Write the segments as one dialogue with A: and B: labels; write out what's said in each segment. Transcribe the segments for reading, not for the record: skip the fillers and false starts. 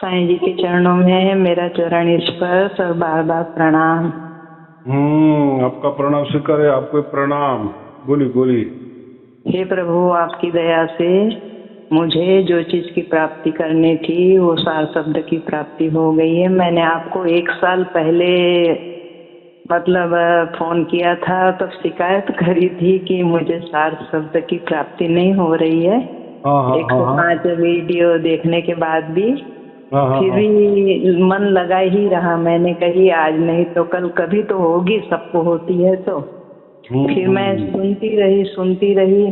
A: साईं जी के चरणों में मेरा चरण स्पर्श और बार बार प्रणाम।
B: आपका प्रणाम स्वीकार है, आपको प्रणाम। बोली बोली।
A: हे प्रभु, आपकी दया से मुझे जो चीज की प्राप्ति करनी थी वो सार शब्द की प्राप्ति हो गई है। मैंने आपको 1 साल पहले फोन किया था, तब शिकायत करी थी कि मुझे सार शब्द की प्राप्ति नहीं हो रही है। 105 वीडियो देखने के बाद भी फिर भी मन लगा ही रहा। मैंने कही आज नहीं तो कल कभी तो होगी, सबको होती है। तो फिर मैं सुनती रही।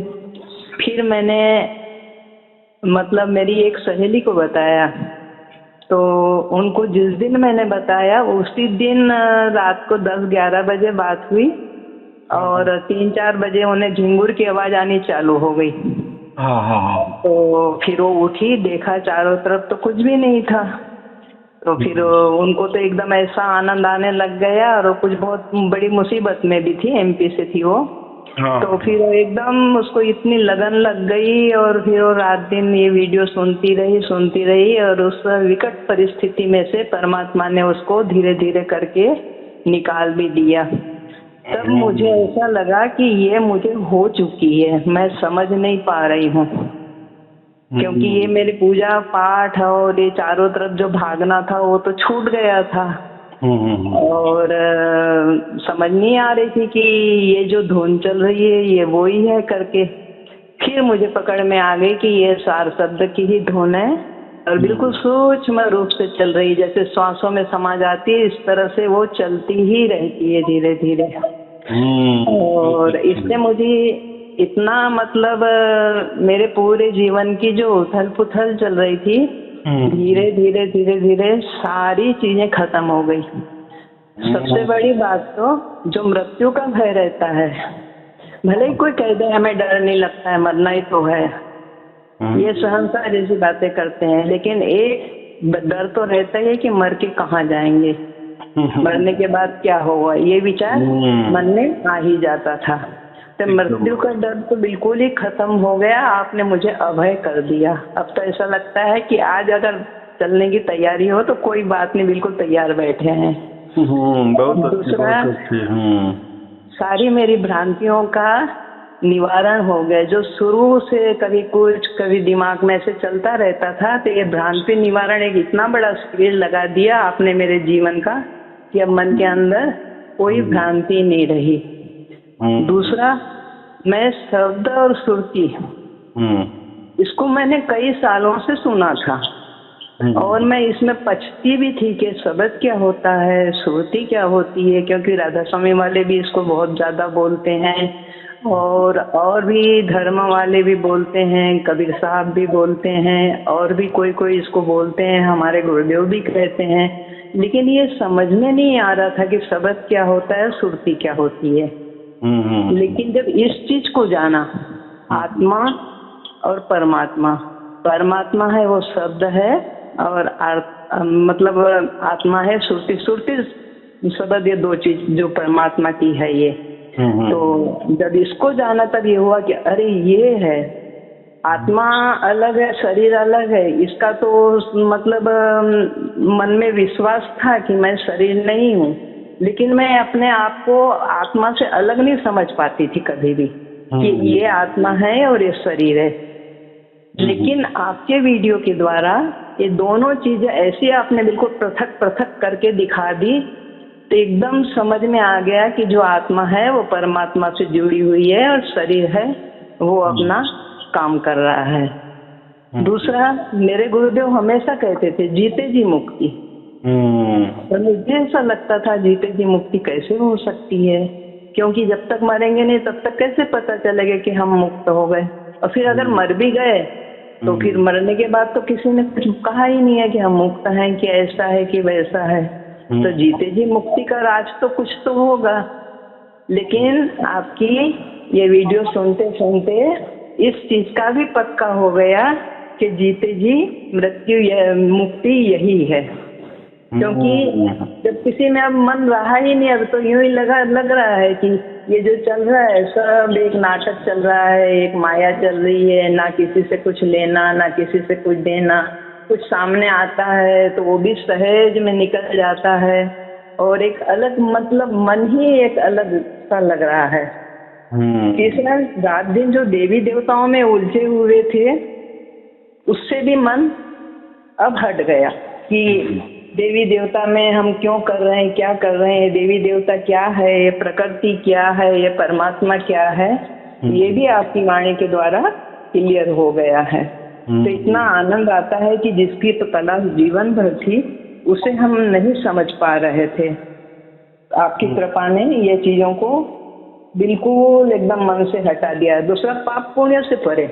A: फिर मैंने मेरी एक सहेली को बताया, तो उनको जिस दिन मैंने बताया उसी दिन रात को 10-11 बजे बात हुई और 3-4 बजे उन्हें झिंगुर की आवाज आनी चालू हो गई। तो फिर वो उठी, देखा चारों तरफ तो कुछ भी नहीं था। तो फिर उनको तो एकदम ऐसा आनंद आने लग गया, और कुछ बहुत बड़ी मुसीबत में भी थी, एमपी से थी वो। तो फिर एकदम उसको इतनी लगन लग गई, और फिर वो रात दिन ये वीडियो सुनती रही और उस विकट परिस्थिति में से परमात्मा ने उसको धीरे धीरे करके निकाल भी दिया। तब मुझे ऐसा लगा कि ये मुझे हो चुकी है, मैं समझ नहीं पा रही हूँ, क्योंकि ये मेरी पूजा पाठ और ये चारों तरफ जो भागना था वो तो छूट गया था। और समझ नहीं आ रही थी कि ये जो धुन चल रही है ये वो ही है करके। फिर मुझे पकड़ में आ गई कि ये सार शब्द की ही धुन है, और बिल्कुल सूक्ष्म रूप से चल रही, जैसे श्वासों में समा जाती है, इस तरह से वो चलती ही रहती है धीरे धीरे। और इससे मुझे इतना मेरे पूरे जीवन की जो उथल पुथल चल रही थी, धीरे धीरे सारी चीजें खत्म हो गई। सबसे बड़ी बात तो जो मृत्यु का भय रहता है, भले ही कोई कह दे हमें डर नहीं लगता है, मरना ही तो है, ये सहनता जैसी बातें करते हैं, लेकिन एक डर तो रहता ही है कि मर के कहाँ जाएंगे, मरने के बाद क्या होगा, ये विचार मन में आ ही जाता था। तो मृत्यु का डर तो बिल्कुल ही खत्म हो गया। आपने मुझे अभय कर दिया। अब तो ऐसा लगता है कि आज अगर चलने की तैयारी हो तो कोई बात नहीं, बिल्कुल तैयार बैठे हैं। दूसरा, सारी मेरी भ्रांतियों का निवारण हो गया। जो शुरू से कभी कुछ कभी दिमाग में ऐसे चलता रहता था, तो ये भ्रांति निवारण एक इतना बड़ा स्किल लगा दिया आपने मेरे जीवन का कि अब मन के अंदर कोई भ्रांति नहीं रही। दूसरा, मैं शब्द और सुरती, इसको मैंने कई सालों से सुना था, और मैं इसमें पछती भी थी कि शब्द क्या होता है, सुरती क्या होती है, क्योंकि राधा स्वामी वाले भी इसको बहुत ज्यादा बोलते हैं, और भी धर्म वाले भी बोलते हैं, कबीर साहब भी बोलते हैं, और भी कोई इसको बोलते हैं, हमारे गुरुदेव भी कहते हैं। लेकिन ये समझ में नहीं आ रहा था कि शब्द क्या होता है, सुरती क्या होती है। लेकिन जब इस चीज को जाना, आत्मा और परमात्मा, परमात्मा है वो शब्द है, और आत्मा है सुरती। सुरती शब्द, ये दो चीज जो परमात्मा की है ये। तो जब इसको जाना तब ये हुआ कि अरे ये है, आत्मा अलग है, शरीर अलग है। इसका तो मन में विश्वास था कि मैं शरीर नहीं हूँ, लेकिन मैं अपने आप को आत्मा से अलग नहीं समझ पाती थी कभी भी कि ये आत्मा है और ये शरीर है। लेकिन आपके वीडियो के द्वारा ये दोनों चीजें ऐसी आपने बिल्कुल पृथक पृथक करके दिखा दी, तो एकदम समझ में आ गया कि जो आत्मा है वो परमात्मा से जुड़ी हुई है, और शरीर है वो अपना काम कर रहा है। दूसरा, मेरे गुरुदेव हमेशा कहते थे जीते जी मुक्ति। तो मुझे ऐसा लगता था जीते जी मुक्ति कैसे हो सकती है, क्योंकि जब तक मरेंगे नहीं तब तक कैसे पता चलेगा कि हम मुक्त हो गए। और फिर अगर मर भी गए तो फिर मरने के बाद तो किसी ने कुछ कहा ही नहीं है कि हम मुक्त हैं, कि ऐसा है कि वैसा है। तो जीते जी मुक्ति का राज तो कुछ तो होगा। लेकिन आपकी ये वीडियो सुनते सुनते इस चीज का भी पक्का हो गया कि जीते जी मुक्ति यही है। क्योंकि जब किसी में अब मन रहा ही नहीं, अब तो यूं ही लग रहा है कि ये जो चल रहा है सब एक नाटक चल रहा है, एक माया चल रही है, ना किसी से कुछ लेना ना किसी से कुछ देना, कुछ सामने आता है तो वो भी सहज में निकल जाता है, और एक अलग मतलब मन ही एक अलग सा लग रहा है। तीसरा, रात दिन जो देवी देवताओं में उलझे हुए थे उससे भी मन अब हट गया कि देवी देवता में हम क्यों कर रहे हैं, क्या कर रहे हैं, देवी देवता क्या है, ये प्रकृति क्या है, ये परमात्मा क्या है, ये भी आपकी वाणी के द्वारा क्लियर हो गया है। तो इतना आनंद आता है कि जिसकी तो तलाश जीवन भर थी उसे हम नहीं समझ पा रहे थे। आपकी कृपा ने ये चीजों को बिल्कुल एकदम मन से हटा दिया। दूसरा, पाप पुण्य से परे।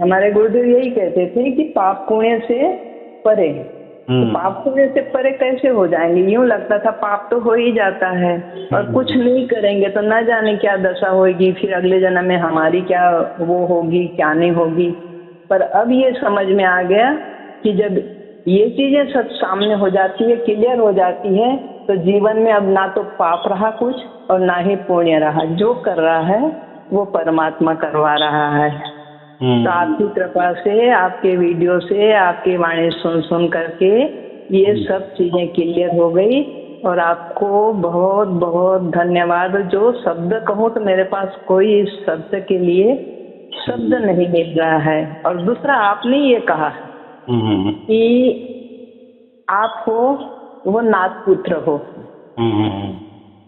A: हमारे गुरुदेव यही कहते थे कि पाप पुण्य से परे। तो पाप पुण्य से परे कैसे हो जाएंगे? यूं लगता था पाप तो हो ही जाता है और कुछ नहीं करेंगे तो न जाने क्या दशा होगी, फिर अगले जन्म में हमारी क्या वो होगी, क्या नहीं होगी। पर अब ये समझ में आ गया कि जब ये चीजें सब सामने हो जाती है, क्लियर हो जाती है, तो जीवन में अब ना तो पाप रहा कुछ और ना ही पुण्य रहा। जो कर रहा है वो परमात्मा करवा रहा है। तो आपकी कृपा से, आपके वीडियो से, आपकी वाणी सुन सुन करके ये सब चीजें क्लियर हो गई। और आपको बहुत बहुत धन्यवाद। जो शब्द कहूँ तो मेरे पास कोई इस शब्द के लिए शब्द नहीं मिल रहा है। और दूसरा, आपने ये कहा कि आप हो वो नाथ पुत्र हो,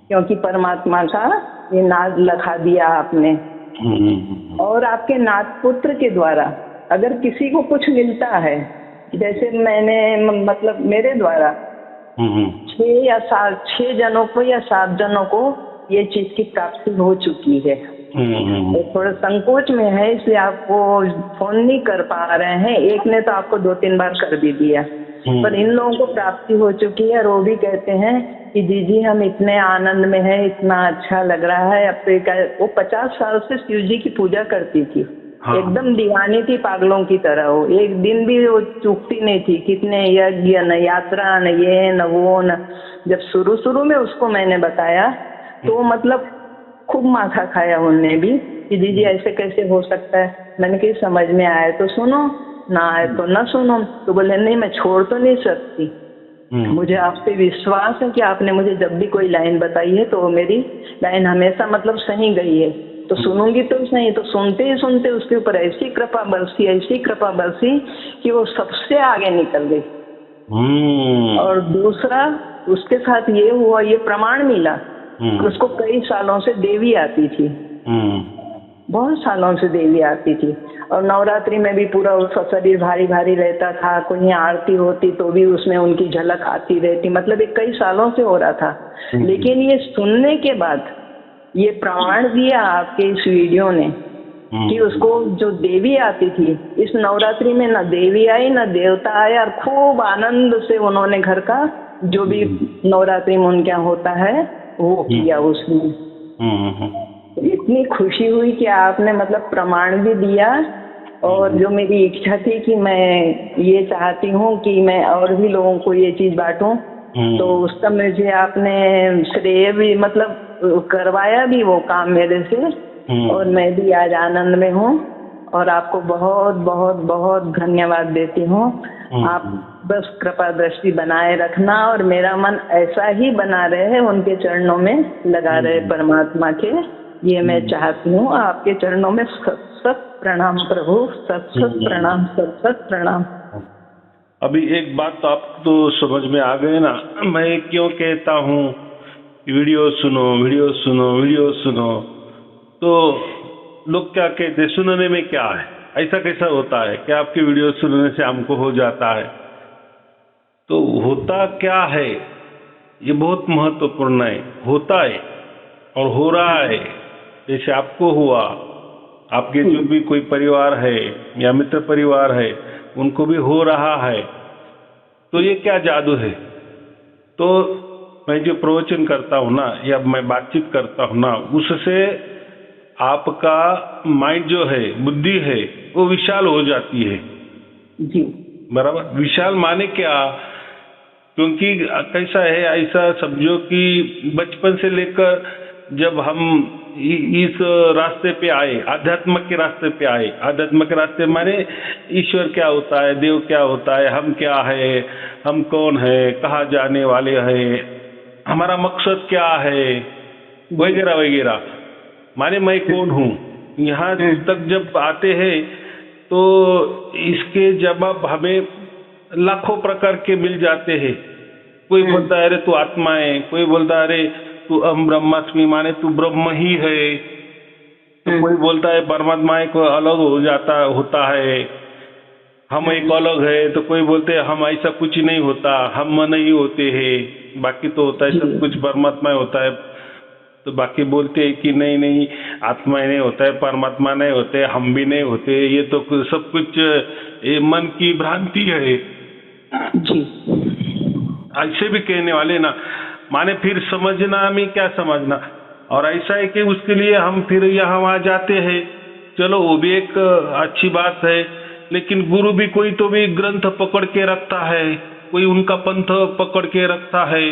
A: क्योंकि परमात्मा का ये नाद लखा दिया आपने। और आपके नाथ पुत्र के द्वारा अगर किसी को कुछ मिलता है, जैसे मैंने मतलब मेरे द्वारा 6 जनों को या 7 जनों को ये चीज की प्राप्ति हो चुकी है। तो थोड़ा संकोच में है इसलिए आपको फोन नहीं कर पा रहे हैं। एक ने तो आपको 2-3 बार कर भी दिया, पर इन लोगों को प्राप्ति हो चुकी है। और वो भी कहते हैं कि जी हम इतने आनंद में हैं, इतना अच्छा लग रहा है। अब तो वो 50 साल से शिव जी की पूजा करती थी। हाँ। एकदम दीवानी थी, पागलों की तरह। वो एक दिन भी वो चूकती नहीं थी। कितने यज्ञ, न यात्रा, न ये न वो न। जब शुरू में उसको मैंने बताया तो मतलब खूब माथा खाया उनने भी कि जी ऐसे कैसे हो सकता है। मैंने कहा समझ में आए तो सुनो, ना आए तो ना सुनो। तो बोले नहीं, मैं छोड़ तो नहीं सकती। मुझे आप पे विश्वास है कि आपने मुझे जब भी कोई लाइन बताई है तो मेरी लाइन हमेशा मतलब सही गई है, तो सुनूंगी तो सही। तो सुनते ही सुनते उसके ऊपर ऐसी कृपा बरसी कि वो सबसे आगे निकल गई। और दूसरा, उसके साथ ये हुआ, ये प्रमाण मिला, उसको कई सालों से देवी आती थी, बहुत सालों से देवी आती थी। और नवरात्रि में भी पूरा उसका शरीर भारी भारी रहता था। कोई आरती होती तो भी उसमें उनकी झलक आती रहती। मतलब ये कई सालों से हो रहा था। लेकिन ये सुनने के बाद ये प्रमाण दिया आपके इस वीडियो ने कि उसको जो देवी आती थी, इस नवरात्रि में न देवी आई न देवता आया। और खूब आनंद से उन्होंने घर का जो भी नवरात्रि में उनके यहाँ होता है वो किया उसने। इतनी खुशी हुई कि आपने मतलब प्रमाण भी दिया। और जो मेरी इच्छा थी कि मैं ये चाहती हूँ कि मैं और भी लोगों को ये चीज बांटूं, तो उसका मुझे आपने श्रेय भी मतलब करवाया भी वो काम मेरे से। और मैं भी आज आनंद में हूँ और आपको बहुत बहुत बहुत धन्यवाद देती हूँ। आप बस कृपा दृष्टि बनाए रखना और मेरा मन ऐसा ही बना रहे, उनके चरणों में लगा रहे परमात्मा के। ये मैं चाहती हूँ। आपके चरणों में सत प्रणाम प्रभु, सत प्रणाम, सत प्रणाम।
B: अभी एक बात तो आपको तो समझ में आ गए ना, मैं क्यों कहता हूँ वीडियो सुनो। तो लोग क्या कहते हैं, सुनने में क्या है, ऐसा कैसा होता है कि आपकी वीडियो सुनने से हमको हो जाता है? तो होता क्या है ये बहुत महत्वपूर्ण है। होता है और हो रहा है। जैसे आपको हुआ, आपके जो भी कोई परिवार है या मित्र परिवार है उनको भी हो रहा है। तो ये क्या जादू है? तो मैं जो प्रवचन करता हूँ ना या मैं बातचीत करता हूँ ना, उससे आपका माइंड जो है, बुद्धि है, वो विशाल हो जाती है
A: जी।
B: बराबर। विशाल माने क्या? क्योंकि कैसा है, ऐसा समझो कि बचपन से लेकर जब हम इस रास्ते पे आए, आध्यात्म के रास्ते पे आए। आध्यात्म के रास्ते माने ईश्वर क्या होता है, देव क्या होता है, हम क्या है, हम कौन है, कहाँ जाने वाले हैं, हमारा मकसद क्या है, वगैरह वगैरह। माने मैं कौन हूँ, यहाँ तक जब आते हैं तो इसके जवाब हमें लाखों प्रकार के मिल जाते हैं। कोई बोलता है अरे तू आत्मा है, कोई बोलता है अरे तू अहम ब्रह्मास्मि माने तू ब्रह्म ही है, तो कोई बोलता है परमात्मा एक अलग होता है, हम एक अलग है, तो कोई बोलते हैं हम ऐसा कुछ नहीं होता, हम नहीं होते हैं, बाकी तो होता है सब कुछ परमात्मा होता है। तो बाकी बोलते हैं कि नहीं नहीं आत्मा नहीं होता है, परमात्मा नहीं होते, हम भी नहीं होते, ये तो सब कुछ ये मन की भ्रांति है
A: जी।
B: ऐसे भी कहने वाले ना, माने फिर समझना में क्या समझना। और ऐसा है कि उसके लिए हम फिर यहाँ वहाँ जाते हैं, चलो वो भी एक अच्छी बात है, लेकिन गुरु भी कोई तो भी ग्रंथ पकड़ के रखता है, कोई उनका पंथ पकड़ के रखता है,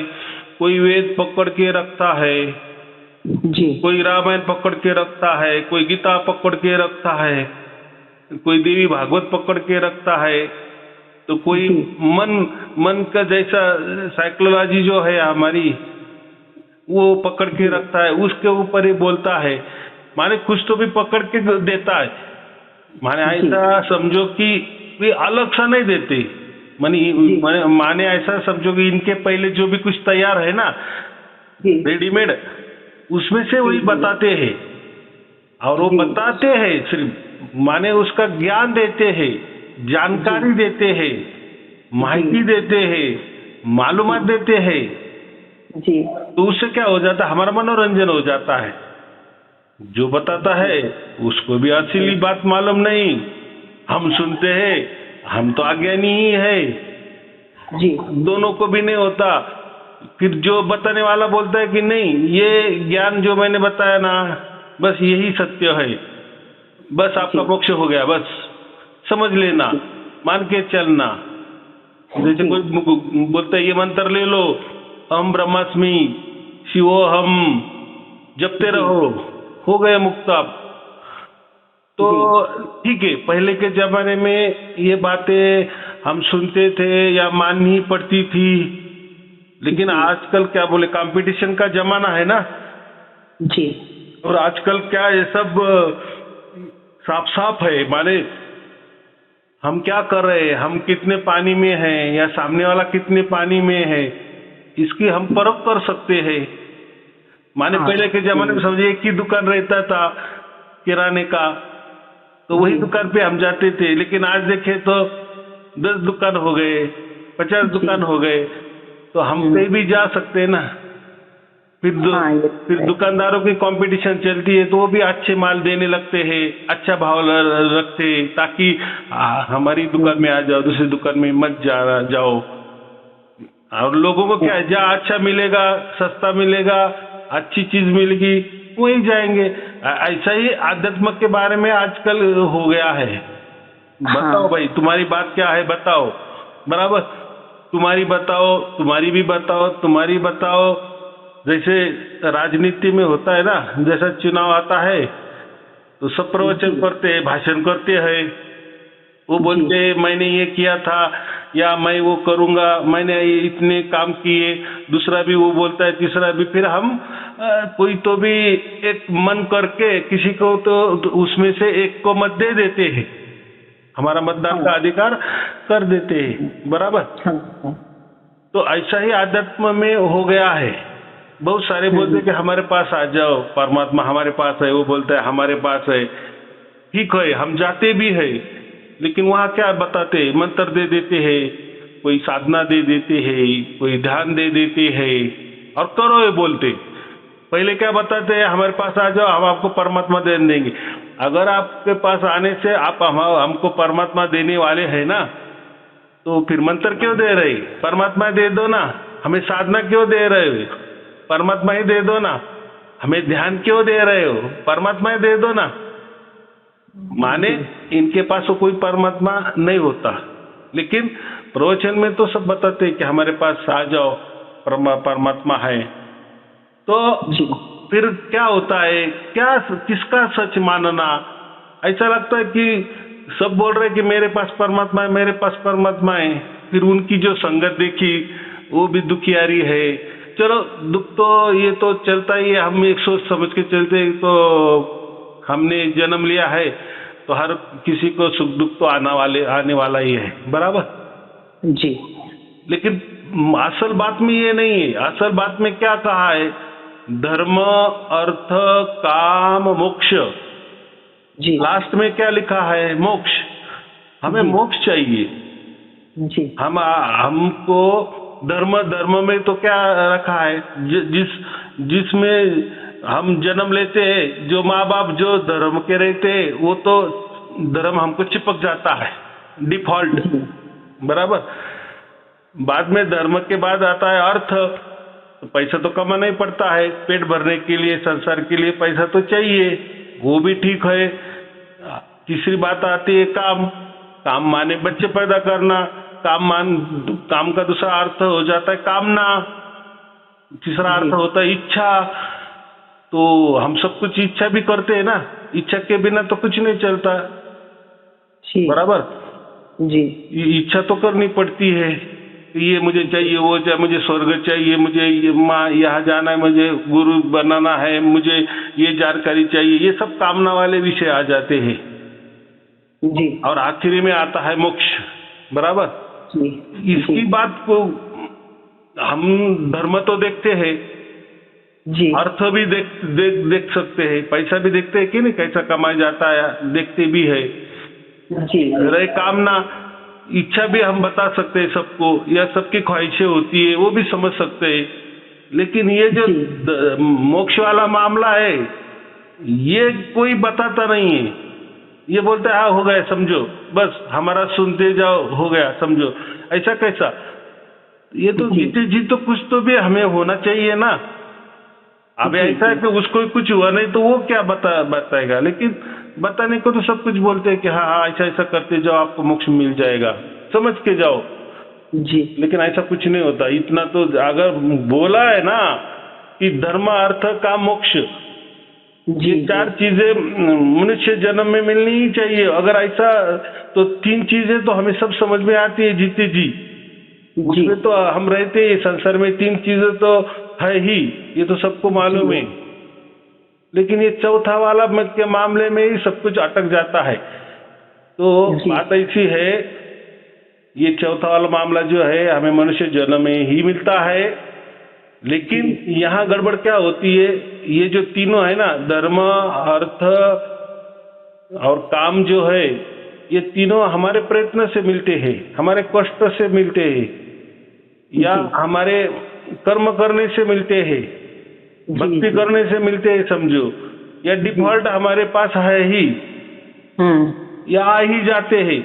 B: कोई वेद पकड़ के रखता है
A: जी,
B: कोई रामायण पकड़ के रखता है, कोई गीता पकड़ के रखता है, कोई देवी भागवत पकड़ के रखता है, तो कोई मन का जैसा साइकोलॉजी जो है हमारी वो पकड़ के रखता है, उसके ऊपर ही बोलता है। माने कुछ तो भी पकड़ के देता है, माने ऐसा समझो कि वे अलग सा नहीं देते, माने ऐसा समझो कि इनके पहले जो भी कुछ तैयार है ना रेडीमेड, उसमें से वही बताते हैं। और वो बताते हैं सिर्फ माने उसका ज्ञान देते हैं, जानकारी देते हैं, माहिती देते हैं, मालूमात देते हैं
A: जी।
B: तो उससे क्या हो जाता है, हमारा मनोरंजन हो जाता है। जो बताता है उसको भी असली बात मालूम नहीं, हम सुनते हैं, हम तो अज्ञानी ही है
A: जी,
B: दोनों को भी नहीं होता। फिर जो बताने वाला बोलता है कि नहीं ये ज्ञान जो मैंने बताया ना बस यही सत्य है, बस आपका मोक्ष हो गया, बस समझ लेना, मान के चलना। जैसे कोई बोलता है ये मंत्र ले लो, हम ब्रह्मास्मि शिवोहम, जपते रहो, हो गए मुक्त आप। तो ठीक है, पहले के जमाने में ये बातें हम सुनते थे या माननी पड़ती थी, लेकिन आजकल क्या बोले कंपटीशन का जमाना है ना
A: जी,
B: और आजकल क्या ये सब साफ साफ है, माने हम क्या कर रहे हैं, हम कितने पानी में हैं या सामने वाला कितने पानी में है, इसकी हम परख कर सकते हैं। माने पहले के जमाने में समझिए एक ही दुकान रहता था किराने का, तो वही दुकान पे हम जाते थे, लेकिन आज देखें तो 10 दुकान हो गए, 50 दुकान हो गए, तो हम कहीं भी जा सकते हैं ना। फिर दुकानदारों की कंपटीशन चलती है, तो वो भी अच्छे माल देने लगते हैं, अच्छा भाव रखते हैं, ताकि हमारी दुकान में आ जाओ, दूसरी दुकान में मत जाओ। और लोगों को क्या है, जहाँ अच्छा मिलेगा, सस्ता मिलेगा, अच्छी चीज मिलेगी, वहीं जाएंगे। ऐसा ही आध्यात्म के बारे में आजकल हो गया है। बताओ भाई तुम्हारी बात क्या है, बताओ, बराबर, तुम्हारी बताओ, तुम्हारी भी बताओ, तुम्हारी बताओ। जैसे राजनीति में होता है ना, जैसा चुनाव आता है तो सब प्रवचन करते हैं, भाषण करते हैं, वो बोलते हैं मैंने ये किया था या मैं वो करूंगा, मैंने इतने काम किए, दूसरा भी वो बोलता है, तीसरा भी। फिर हम कोई तो भी एक मन करके किसी को तो उसमें से एक को मत दे देते हैं, हमारा मतदान का अधिकार कर देते हैं, बराबर। तो ऐसा ही आध्यात्म में हो गया है। बहुत सारे बोलते हैं कि हमारे पास आ जाओ, परमात्मा हमारे पास है, वो बोलता है हमारे पास है। ठीक है, हम जाते भी है, लेकिन वहाँ क्या बताते हैं, मंत्र दे देते हैं, कोई साधना दे देते हैं, कोई ध्यान दे देते हैं और करो ये बोलते। पहले क्या बताते हैं, हमारे पास आ जाओ, हम आपको परमात्मा दे देंगे। अगर आपके पास आने से आप हमको परमात्मा देने वाले हैं ना, तो फिर मंत्र क्यों दे रहे, परमात्मा दे दो ना। हमें साधना क्यों दे रहे हो, परमात्मा ही दे दो ना। हमें ध्यान क्यों दे रहे हो, परमात्मा ही दे दो ना। माने इनके पास तो कोई परमात्मा नहीं होता, लेकिन प्रवचन में तो सब बताते हैं कि हमारे पास आ जाओ, परमात्मा है। तो फिर क्या होता है, क्या किसका सच मानना? ऐसा लगता है कि सब बोल रहे कि मेरे पास परमात्मा है, मेरे पास परमात्मा है, फिर उनकी जो संगत देखी वो भी दुखियारी है। चलो दुख तो ये तो चलता ही है, हम एक सोच समझ के चलते हैं, तो हमने जन्म लिया है तो हर किसी को सुख दुख तो आने वाला ही है, बराबर
A: जी।
B: लेकिन असल बात में ये नहीं है। असल बात में क्या कहा है? धर्म अर्थ काम मोक्ष।
A: जी
B: लास्ट में क्या लिखा है? मोक्ष। हमें
A: जी।
B: मोक्ष चाहिए।
A: जी
B: हमको धर्म में तो क्या रखा है? जिसमें हम जन्म लेते हैं, जो माँ बाप जो धर्म के रहते हैं, वो तो धर्म हमको चिपक जाता है डिफॉल्ट, बराबर। बाद में धर्म के बाद आता है अर्थ। तो पैसा तो कमाना ही पड़ता है, पेट भरने के लिए, संसार के लिए पैसा तो चाहिए, वो भी ठीक है। तीसरी बात आती है काम। काम माने बच्चे पैदा करना। काम का दूसरा अर्थ हो जाता है कामना। तीसरा अर्थ होता है इच्छा। तो हम सब कुछ इच्छा भी करते हैं ना, इच्छा के बिना तो कुछ नहीं चलता, बराबर
A: जी।
B: इच्छा तो करनी पड़ती है। ये मुझे चाहिए, वो चाहिए, मुझे स्वर्ग चाहिए, मुझे ये माँ यहाँ जाना है, मुझे गुरु बनाना है, मुझे ये जानकारी चाहिए, ये सब कामना वाले विषय आ जाते हैं
A: जी।
B: और आखिरी में आता है मोक्ष, बराबर
A: जी।
B: इसकी बात को हम धर्म तो देखते हैं
A: जी।
B: अर्थ भी देख सकते हैं, पैसा भी देखते हैं कि नहीं, कैसा कमाया जाता है देखते भी है
A: जी।
B: रहे कामना, इच्छा भी हम बता सकते हैं सबको, या सबकी ख्वाहिशें होती है वो भी समझ सकते हैं। लेकिन ये जो मोक्ष वाला मामला है ये कोई बताता नहीं है। ये बोलते हैं हाँ हो गया समझो, बस हमारा सुनते जाओ, हो गया समझो। ऐसा कैसा? ये तो जीते जी तो कुछ तो भी हमें होना चाहिए ना। अब ऐसा है कि उसको कुछ हुआ नहीं तो वो क्या बताएगा, लेकिन बताने को तो सब कुछ बोलते हैं कि हाँ हाँ ऐसा ऐसा करते जाओ आपको मोक्ष मिल जाएगा, समझ के जाओ
A: जी।
B: लेकिन ऐसा कुछ नहीं होता। इतना तो अगर बोला है ना कि धर्म अर्थ काम मोक्ष, ये चार चीजें मनुष्य जन्म में मिलनी ही चाहिए। अगर ऐसा तो तीन चीजें तो हमें सब समझ में आती है जीते जी, उसमें तो हम रहते हैं संसार में, तीन चीजें तो है ही, ये तो सबको मालूम है। लेकिन ये चौथा वाला के मामले में ही सब कुछ अटक जाता है। तो बात ऐसी है, ये चौथा वाला मामला जो है हमें मनुष्य जन्म में ही मिलता है। लेकिन यहाँ गड़बड़ क्या होती है, ये जो तीनों है ना, धर्म अर्थ और काम जो है, ये तीनों हमारे प्रयत्न से मिलते हैं, हमारे कष्ट से मिलते हैं, या हमारे कर्म करने से मिलते हैं, भक्ति करने से मिलते हैं समझो, या डिफॉल्ट हमारे पास है ही, या आ ही जाते हैं,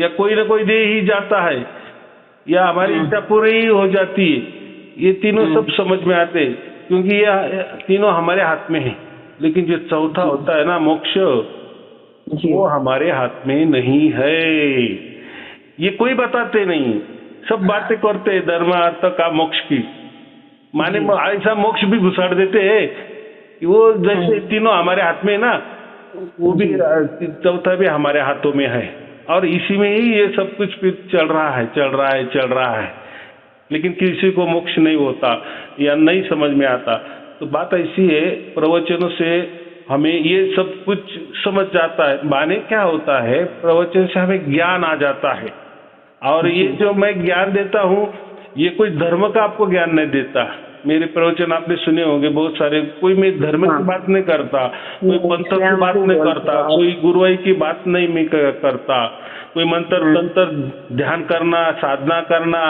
B: या कोई ना कोई दे ही जाता है, या हमारी इच्छा पूरी ही हो जाती है। ये तीनों सब समझ में आते हैं क्योंकि ये तीनों हमारे हाथ में है। लेकिन जो चौथा होता है ना मोक्ष, वो हमारे हाथ में नहीं है। ये कोई बताते नहीं, सब बातें करते हैं धर्म अर्थ का मोक्ष की, माने ऐसा मोक्ष भी घुसाड़ देते हैं कि वो जैसे तीनों हमारे हाथ में है ना, वो भी चौथा भी हमारे हाथों में है। और इसी में ही ये सब कुछ चल रहा है, लेकिन किसी को मोक्ष नहीं होता या नहीं समझ में आता। तो बात ऐसी है, प्रवचनों से हमें ये सब कुछ समझ जाता है। माने क्या होता है, प्रवचन से हमें ज्ञान आ जाता है। और ये जो मैं ज्ञान देता हूँ, ये कोई धर्म का आपको ज्ञान नहीं देता। मेरे प्रवचन आपने सुने होंगे बहुत सारे, कोई मैं धर्म की बात नहीं करता, कोई मंत्र की बात नहीं करता, कोई गुरुवाई की बात नहीं मैं करता, कोई मंत्र तंत्र ध्यान करना, साधना करना,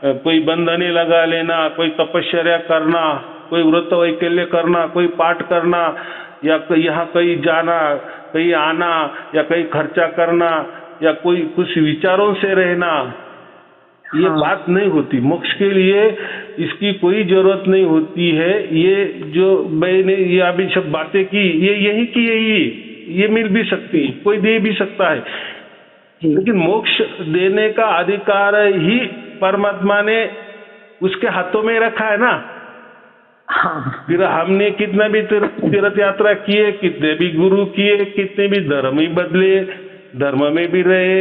B: कोई बंधने लगा लेना, कोई तपस्या करना, कोई व्रत वैकल्य करना, कोई पाठ करना, या यहाँ कहीं जाना, कहीं आना, या कहीं खर्चा करना, या कोई कुछ विचारों से रहना, ये बात नहीं होती। मोक्ष के लिए इसकी कोई जरूरत नहीं होती है। ये जो मैंने ये अभी सब बातें की, ये यही की यही, ये मिल भी सकती है, कोई दे भी सकता है, लेकिन मोक्ष देने का अधिकार ही परमात्मा ने उसके हाथों में रखा है ना।
A: हाँ
B: फिर हमने कितना भी तीर्थ यात्रा किए, कितने भी गुरु किए, कितने भी धर्म ही बदले, धर्म में भी रहे,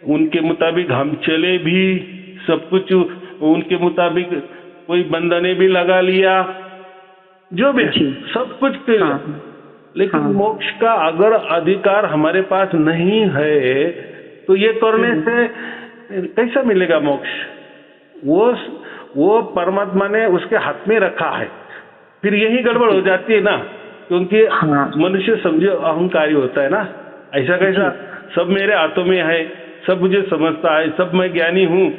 B: उनके मुताबिक हम चले भी, सब कुछ उनके मुताबिक, कोई बंधने भी लगा लिया, जो भी सब कुछ किया।
A: हाँ,
B: लेकिन
A: हाँ,
B: मोक्ष का अगर अधिकार हमारे पास नहीं है तो ये करने से कैसा मिलेगा मोक्ष? वो परमात्मा ने उसके हाथ में रखा है। फिर यही गड़बड़ हो जाती है ना, क्योंकि
A: हाँ,
B: मनुष्य समझो अहंकारी होता है ना, ऐसा कैसा सब मेरे हाथों में है, सब मुझे समझता है, सब मैं ज्ञानी हूँ,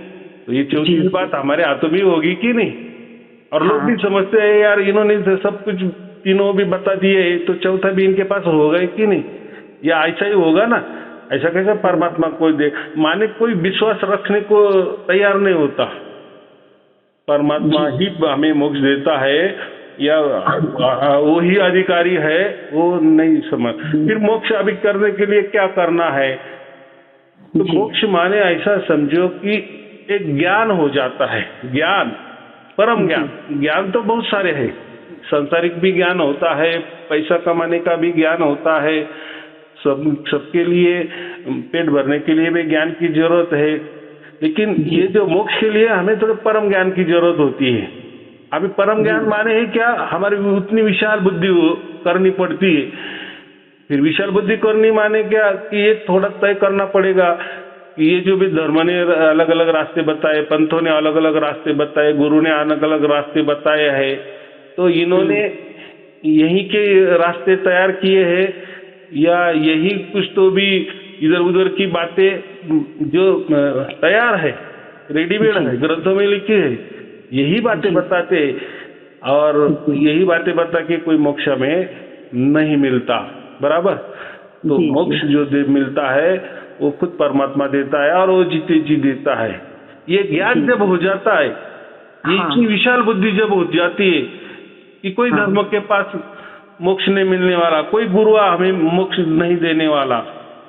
B: तो ये चौथी बात हमारे हाथों में होगी कि नहीं? और लोग भी समझते हैं यार इन्होंने सब कुछ तीनों भी बता दिए, तो चौथा भी इनके पास होगा कि नहीं, या ऐसा ही होगा ना? ऐसा कैसे परमात्मा कोई दे, माने कोई विश्वास रखने को तैयार नहीं होता। परमात्मा ही हमें मोक्ष देता है या वो ही अधिकारी है, वो नहीं समझ। फिर मोक्ष अभी करने के लिए क्या करना है? तो मोक्ष माने ऐसा समझो कि एक ज्ञान हो जाता है, ज्ञान, परम ज्ञान। ज्ञान तो बहुत सारे हैं, सांसारिक भी ज्ञान होता है, पैसा कमाने का भी ज्ञान होता है, सबके लिए पेट भरने के लिए भी ज्ञान की जरूरत है। लेकिन ये जो मोक्ष के लिए हमें थोड़े परम ज्ञान की जरूरत होती है। अभी परम ज्ञान माने है क्या? हमारी उतनी विशाल बुद्धि करनी पड़ती है। फिर विशाल बुद्धि करनी माने क्या कि ये थोड़ा तय करना पड़ेगा कि ये जो भी धर्म ने अलग अलग रास्ते बताए, पंथों ने अलग अलग रास्ते बताए, गुरु ने अलग अलग रास्ते बताए हैं, तो इन्होंने यही के रास्ते तैयार किए हैं या यही कुछ तो भी इधर उधर की बातें जो तैयार है, रेडीमेड है, ग्रंथों में लिखी है, यही बातें बताते हैं और यही बातें बता के कोई मोक्ष में नहीं मिलता, बराबर? तो मोक्ष जो मिलता है वो खुद परमात्मा देता है और वो जीते जी देता है। ये ज्ञान जब हो जाता है, ये इतनी विशाल बुद्धि जब हो जाती है कि कोई धर्म के पास मोक्ष नहीं मिलने वाला, कोई गुरु हमें मोक्ष नहीं देने वाला,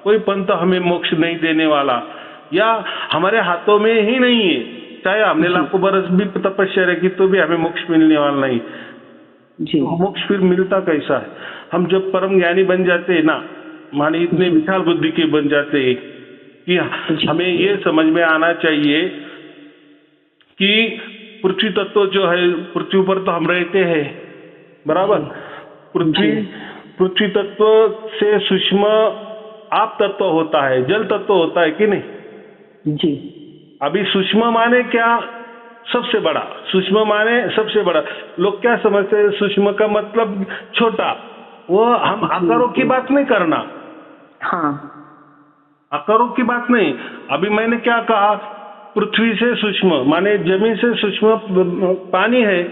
B: कोई पंथ हमें मोक्ष नहीं देने वाला, या हमारे हाथों में ही नहीं है, चाहे हमने लाखों बरस भी तपस्या की तो भी हमें मोक्ष मिलने वाला नहीं। तो मोक्ष फिर मिलता कैसा है? हम जब परम ज्ञानी बन जाते हैं ना, माने इतने विशाल बुद्धि के बन जाते हैं कि हमें ये समझ में आना चाहिए कि पृथ्वी तत्व जो है, पृथ्वी पर तो हम रहते हैं, बराबर? पृथ्वी तत्व से सूक्ष्म आप तत्व होता है, जल तत्व होता है कि नहीं जी? अभी सूक्ष्म माने क्या? सबसे बड़ा। सूक्ष्म माने सबसे बड़ा। लोग क्या समझते हैं? सूक्ष्म का मतलब छोटा। वो हम आकारों की बात नहीं करना, हाँ, आकारों की बात नहीं। अभी मैंने क्या कहा? पृथ्वी से सूक्ष्म माने जमीन से सूक्ष्म पानी है,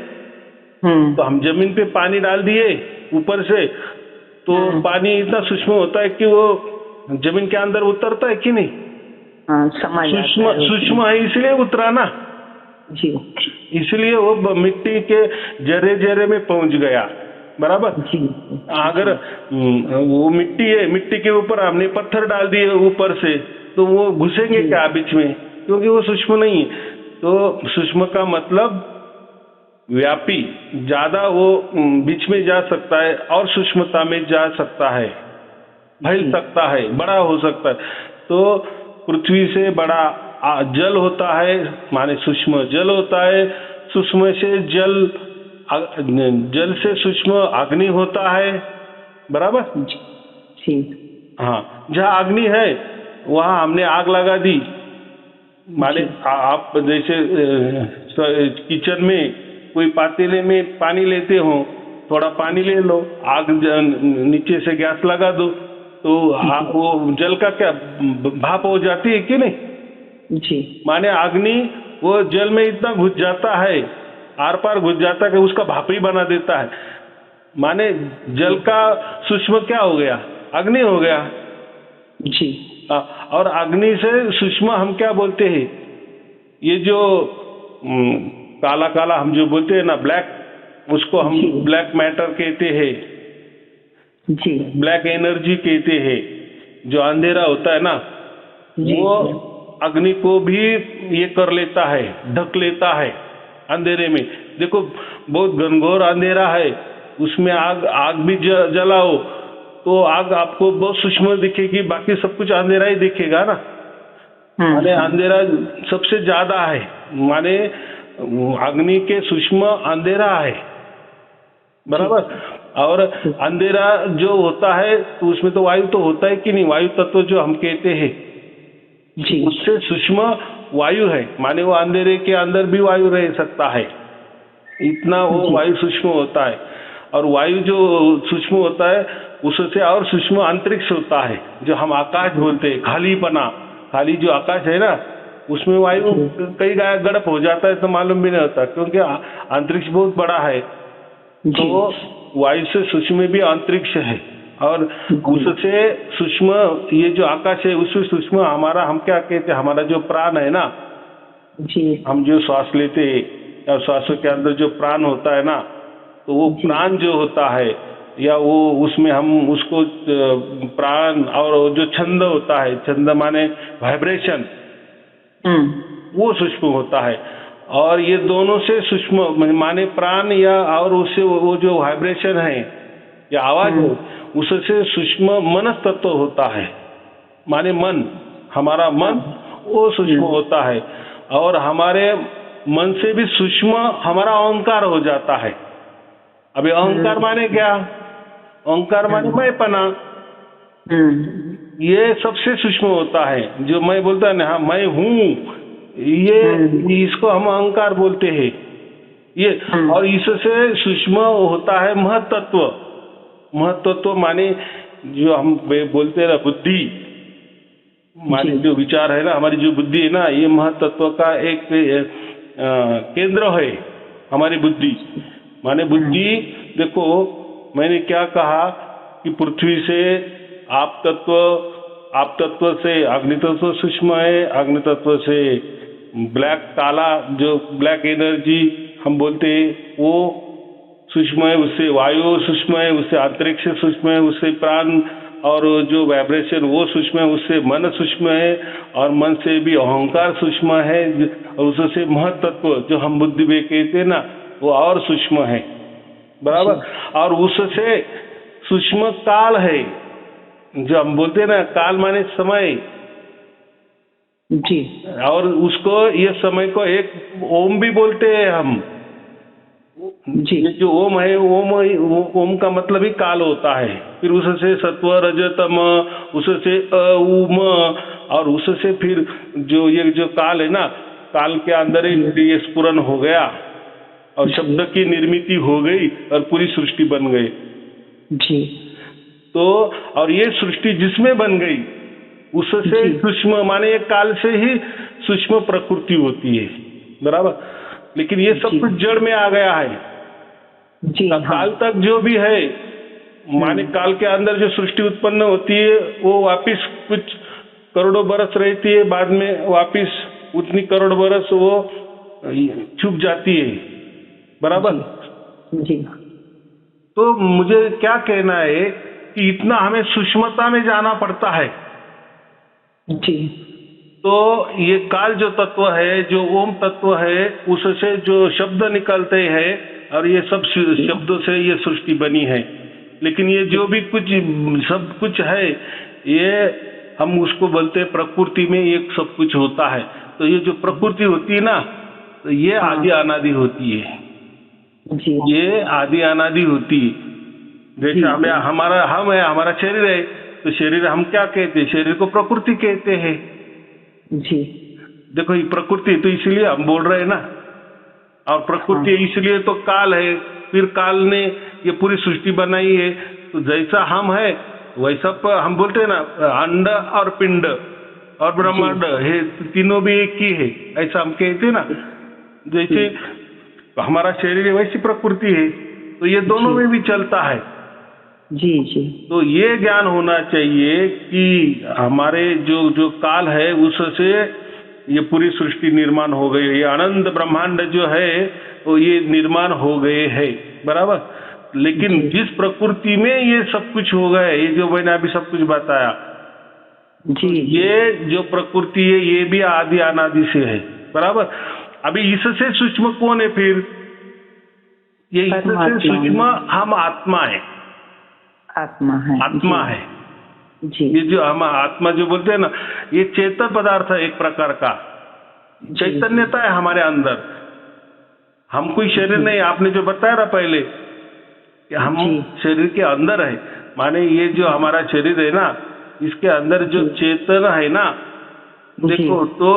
B: तो हम जमीन पे पानी डाल दिए ऊपर से, तो पानी इतना सूक्ष्म होता है कि वो जमीन के अंदर उतरता है कि नहीं? सूक्ष्म है इसलिए उतरा ना जी, इसलिए वो मिट्टी के जरे जरे में पहुंच गया, बराबर जी। अगर वो मिट्टी है, मिट्टी के ऊपर हमने पत्थर डाल दिए ऊपर से, तो वो घुसेंगे क्या बीच में? क्योंकि वो सूक्ष्म नहीं है। तो सूक्ष्म का मतलब व्यापी, ज्यादा वो बीच में जा सकता है और सूक्ष्मता में जा सकता है, फैल सकता है, बड़ा हो सकता है। तो पृथ्वी से बड़ा जल होता है, माने सूक्ष्म जल होता है, सूक्ष्म से जल, जल से सूक्ष्म अग्नि होता है, बराबर? ठीक। हाँ, जहाँ अग्नि है वहाँ हमने आग लगा दी, माने आप जैसे किचन में कोई पातेले में पानी लेते हो, थोड़ा पानी ले लो, आग नीचे से गैस लगा दो, तो वो जल का क्या भाप हो जाती है कि नहीं जी? माने अग्नि वो जल में इतना घुस जाता है, आर पार घुस जाता है कि उसका भाप ही बना देता है। माने जल का सूक्ष्म क्या हो गया? अग्नि हो गया जी। और अग्नि से सूक्ष्म हम क्या बोलते हैं? ये जो काला काला हम जो बोलते हैं ना, ब्लैक, उसको हम ब्लैक मैटर कहते हैं जी, ब्लैक एनर्जी कहते हैं। जो अंधेरा होता है ना, वो अग्नि को भी ये कर लेता है, ढक लेता है, अंधेरे में। देखो बहुत घनघोर अंधेरा है, उसमें आग भी जलाओ तो आग आपको बहुत सूक्ष्म दिखेगी, बाकी सब कुछ अंधेरा ही दिखेगा ना। माने अंधेरा सबसे ज्यादा है, माने अग्नि के सूक्ष्म अंधेरा है, बराबर। और अंधेरा जो होता है तो उसमें तो वायु तो होता है कि नहीं, वायु तत्व जो हम कहते हैं
A: जी।
B: उससे सूक्ष्म वायु है, माने वो अंधेरे के अंदर भी वायु रह सकता है, इतना वो वायु सूक्ष्म होता है। और वायु जो सूक्ष्म होता है उससे और सूक्ष्म अंतरिक्ष होता है, जो हम आकाश बोलते हैं, खाली जो आकाश है ना, उसमें वायु कई गड़प हो जाता है तो मालूम भी नहीं होता, क्योंकि अंतरिक्ष बहुत बड़ा है। तो वायु से सूक्ष्म भी अंतरिक्ष है, और उससे सूक्ष्म ये जो आकाश है उससे सूक्ष्म हमारा, हम क्या कहते हैं, हमारा जो प्राण है ना जी, हम जो श्वास लेते हैं या श्वासों के अंदर जो प्राण होता है ना, तो वो प्राण जो होता है या वो उसमें हम उसको प्राण, और जो छंद होता है, छंद माने वाइब्रेशन, वो सूक्ष्म होता है। और ये दोनों से सूक्ष्म माने प्राण या और उससे वो जो वाइब्रेशन है या आवाज है, उससे सूक्ष्म मन तत्व होता है, माने मन, हमारा मन वो सूक्ष्म होता है। और हमारे मन से भी सूक्ष्म हमारा अहंकार हो जाता है। अभी अहंकार माने क्या, अहंकार माने मैंपना, ये सबसे सूक्ष्म होता है। जो मैं बोलता है ना, हाँ मैं हूँ, ये इसको हम अहंकार बोलते हैं ये। और इससे सूक्ष्म होता है महत्त्व। महत्त्व माने जो हम बोलते हैं बुद्धि, माने जो विचार है ना, हमारी जो बुद्धि है ना, ये महत्त्व का एक केंद्र है हमारी बुद्धि। माने बुद्धि, देखो मैंने क्या कहा कि पृथ्वी से आप तत्व से अग्नि तत्व सूक्ष्म है, अग्नि तत्व से ब्लैक काला जो ब्लैक एनर्जी हम बोलते हैं वो सूक्ष्म है, उससे वायु सूक्ष्म है, उससे अंतरिक्ष सूक्ष्म है, उससे प्राण और जो वाइब्रेशन वो सूक्ष्म है, उससे मन सूक्ष्म है, और मन से भी अहंकार सूक्ष्म है, और उससे महत्त्व जो हम बुद्धि में कहते हैं ना, वो और सूक्ष्म है, बराबर। और उससे सूक्ष्म काल है, जो हम बोलते हैं ना, काल माने समय जी, और उसको ये समय को एक ओम भी बोलते हैं हम जी। ये जो ओम है, ओम का मतलब ही काल होता है। फिर उससे सत्व रजतम, उससे उम, और उससे फिर जो ये जो काल है ना, काल के अंदर ही ये स्फुरन हो गया और शब्द की निर्मिति हो गई और पूरी सृष्टि बन गई जी। तो और ये सृष्टि जिसमें बन गई उससे सूक्ष्म, माने एक काल से ही सूक्ष्म प्रकृति होती है, बराबर। लेकिन ये सब कुछ जड़ में आ गया है जी। काल तक जो भी है, माने काल के अंदर जो सृष्टि उत्पन्न होती है वो वापिस कुछ करोड़ों बरस रहती है, बाद में वापिस उतनी करोड़ बरस वो छुप जाती है, बराबर जी। तो मुझे क्या कहना है कि इतना हमें सूक्ष्मता में जाना पड़ता है जी। तो ये काल जो तत्व है, जो ओम तत्व है, उससे जो शब्द निकलते हैं और ये सब शब्दों से ये सृष्टि बनी है। लेकिन ये जो भी कुछ सब कुछ है, ये हम उसको बोलते हैं प्रकृति में ये सब कुछ होता है। तो ये जो प्रकृति होती है ना, तो ये आदि अनादि होती है जी। ये आदि अनादि होती है। जैसे हमें हमारा शरीर है, तो शरीर हम क्या कहते हैं, शरीर को प्रकृति कहते हैं जी। देखो ये प्रकृति, तो इसलिए हम बोल रहे हैं ना, और प्रकृति इसलिए तो काल है, फिर काल ने ये पूरी सृष्टि बनाई है। तो जैसा हम है वैसा हम बोलते हैं ना, अंड और पिंड और ब्रह्मांड है, तीनों भी एक ही है, ऐसा हम कहते हैं ना। जैसे हमारा शरीर है वैसी प्रकृति है, तो ये दोनों में भी चलता है जी जी। तो ये ज्ञान होना चाहिए कि हमारे जो काल है उससे ये पूरी सृष्टि निर्माण हो गई है, ये अनंत ब्रह्मांड जो है वो ये निर्माण हो गए है, बराबर। लेकिन जिस प्रकृति में ये सब कुछ हो गए, ये जो मैंने अभी सब कुछ बताया जी, ये जो प्रकृति है ये भी आदि अनादि से है, बराबर। अभी इससे सूक्ष्म कौन है फिर? ये इससे सूक्ष्म हम आत्मा है।
A: आत्मा है।
B: आत्मा है
A: जी।
B: ये जो हम आत्मा जो बोलते हैं ना, ये चेतन पदार्थ है, एक प्रकार का चैतन्यता है हमारे अंदर। हम कोई शरीर नहीं, आपने जो बताया ना पहले कि हम शरीर के अंदर है, माने ये जो हमारा शरीर है ना, इसके अंदर जो चेतन है ना, देखो तो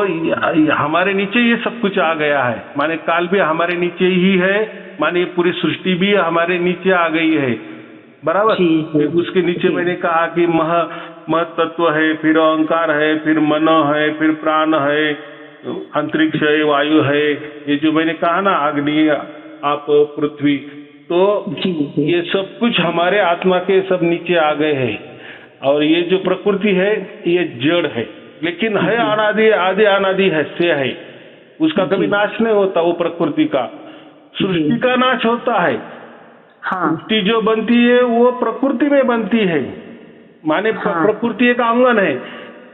B: हमारे नीचे ये सब कुछ आ गया है। माने काल भी हमारे नीचे ही है, माने ये पूरी सृष्टि भी हमारे नीचे आ गई है, बराबर। उसके नीचे मैंने कहा कि मह तत्व है, फिर अहंकार है, फिर मन है, फिर प्राण है, अंतरिक्ष है, वायु है, ये जो मैंने कहा ना, अग्नि, आप, पृथ्वी, तो ये सब कुछ हमारे आत्मा के सब नीचे आ गए हैं। और ये जो प्रकृति है ये जड़ है, लेकिन है अनादि, आदि अनादि है, से है, उसका कभी नाश नहीं होता। वो प्रकृति का, सृष्टि का नाश होता है। सृष्टि जो बनती है वो प्रकृति में बनती है, माने प्रकृति एक आंगन है,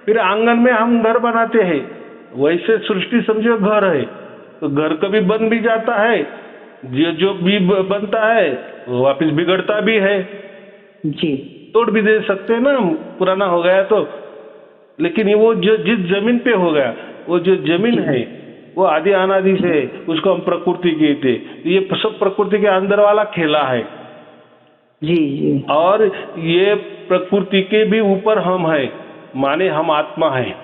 B: फिर आंगन में हम घर बनाते हैं, वैसे सृष्टि समझो घर है, तो घर कभी बन भी जाता है, जो भी बनता है वो वापिस बिगड़ता भी है जी, तोड़ भी दे सकते हैं ना, पुराना हो गया तो। लेकिन ये वो जो जिस जमीन पे हो गया, वो जो जमीन है वो आदि अनादि से, उसको हम प्रकृति कहते। ये सब प्रकृति के अंदर वाला खेला है जी। और ये प्रकृति के भी ऊपर हम है, माने हम आत्मा है।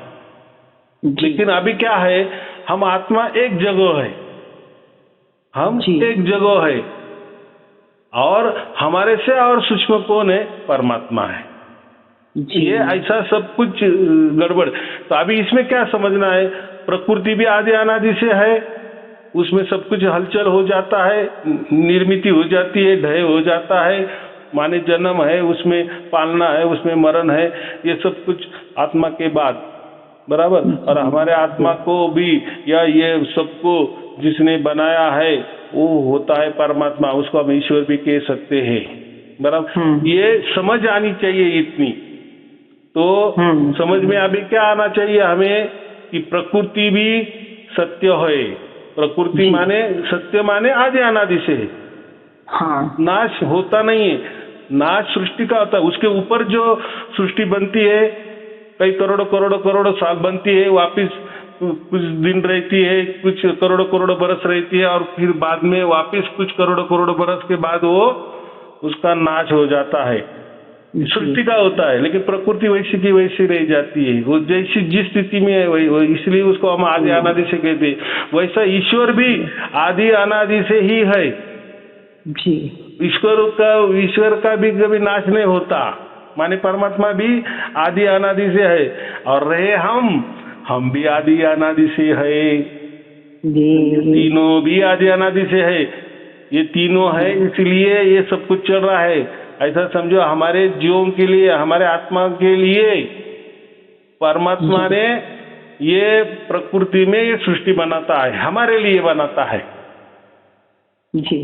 B: लेकिन अभी क्या है, हम आत्मा एक जगह है, हम एक जगह है, और हमारे से और सूक्ष्म कौन है? परमात्मा है। ये ऐसा सब कुछ गड़बड़। तो अभी इसमें क्या समझना है, प्रकृति भी आदि अनादि से है, उसमें सब कुछ हलचल हो जाता है, निर्मिति हो जाती है, ढय हो जाता है, माने जन्म है, उसमें पालना है, उसमें मरण है, ये सब कुछ आत्मा के बाद, बराबर। और हमारे आत्मा को भी, या ये सबको जिसने बनाया है वो होता है परमात्मा, उसको हम ईश्वर भी कह सकते हैं, बराबर। ये समझ आनी चाहिए इतनी। तो समझ में अभी क्या आना चाहिए हमें कि प्रकृति भी सत्य है। प्रकृति माने सत्य, माने आदि अनादि से है, नाश होता नहीं है। नाश सृष्टि का होता है, उसके ऊपर जो सृष्टि बनती है, कई करोड़ों करोड़ों करोड़ों साल बनती है, वापिस कुछ दिन रहती है, कुछ करोड़ों करोड़ों बरस रहती है, और फिर बाद में वापिस कुछ करोड़ों करोड़ों बरस के बाद वो उसका नाश हो जाता है। सृष्टि का होता है, लेकिन प्रकृति वैसी की वैसी रह जाती है, वो जैसी जिस स्थिति में है वही, इसलिए उसको हम आदि अनादि से कहते हैं। वैसा ईश्वर भी आदि अनादि से ही है जी। ईश्वर का भी कभी नाश नहीं होता, माने परमात्मा भी आदि अनादि से है, और रहे हम भी आदि अनादि से है, तीनों भी आदि अनादि से है। ये तीनों है, इसलिए ये सब कुछ चल रहा है। ऐसा समझो, हमारे जीवों के लिए, हमारे आत्मा के लिए परमात्मा ने ये प्रकृति में ये सृष्टि बनाता है, हमारे लिए बनाता है जी।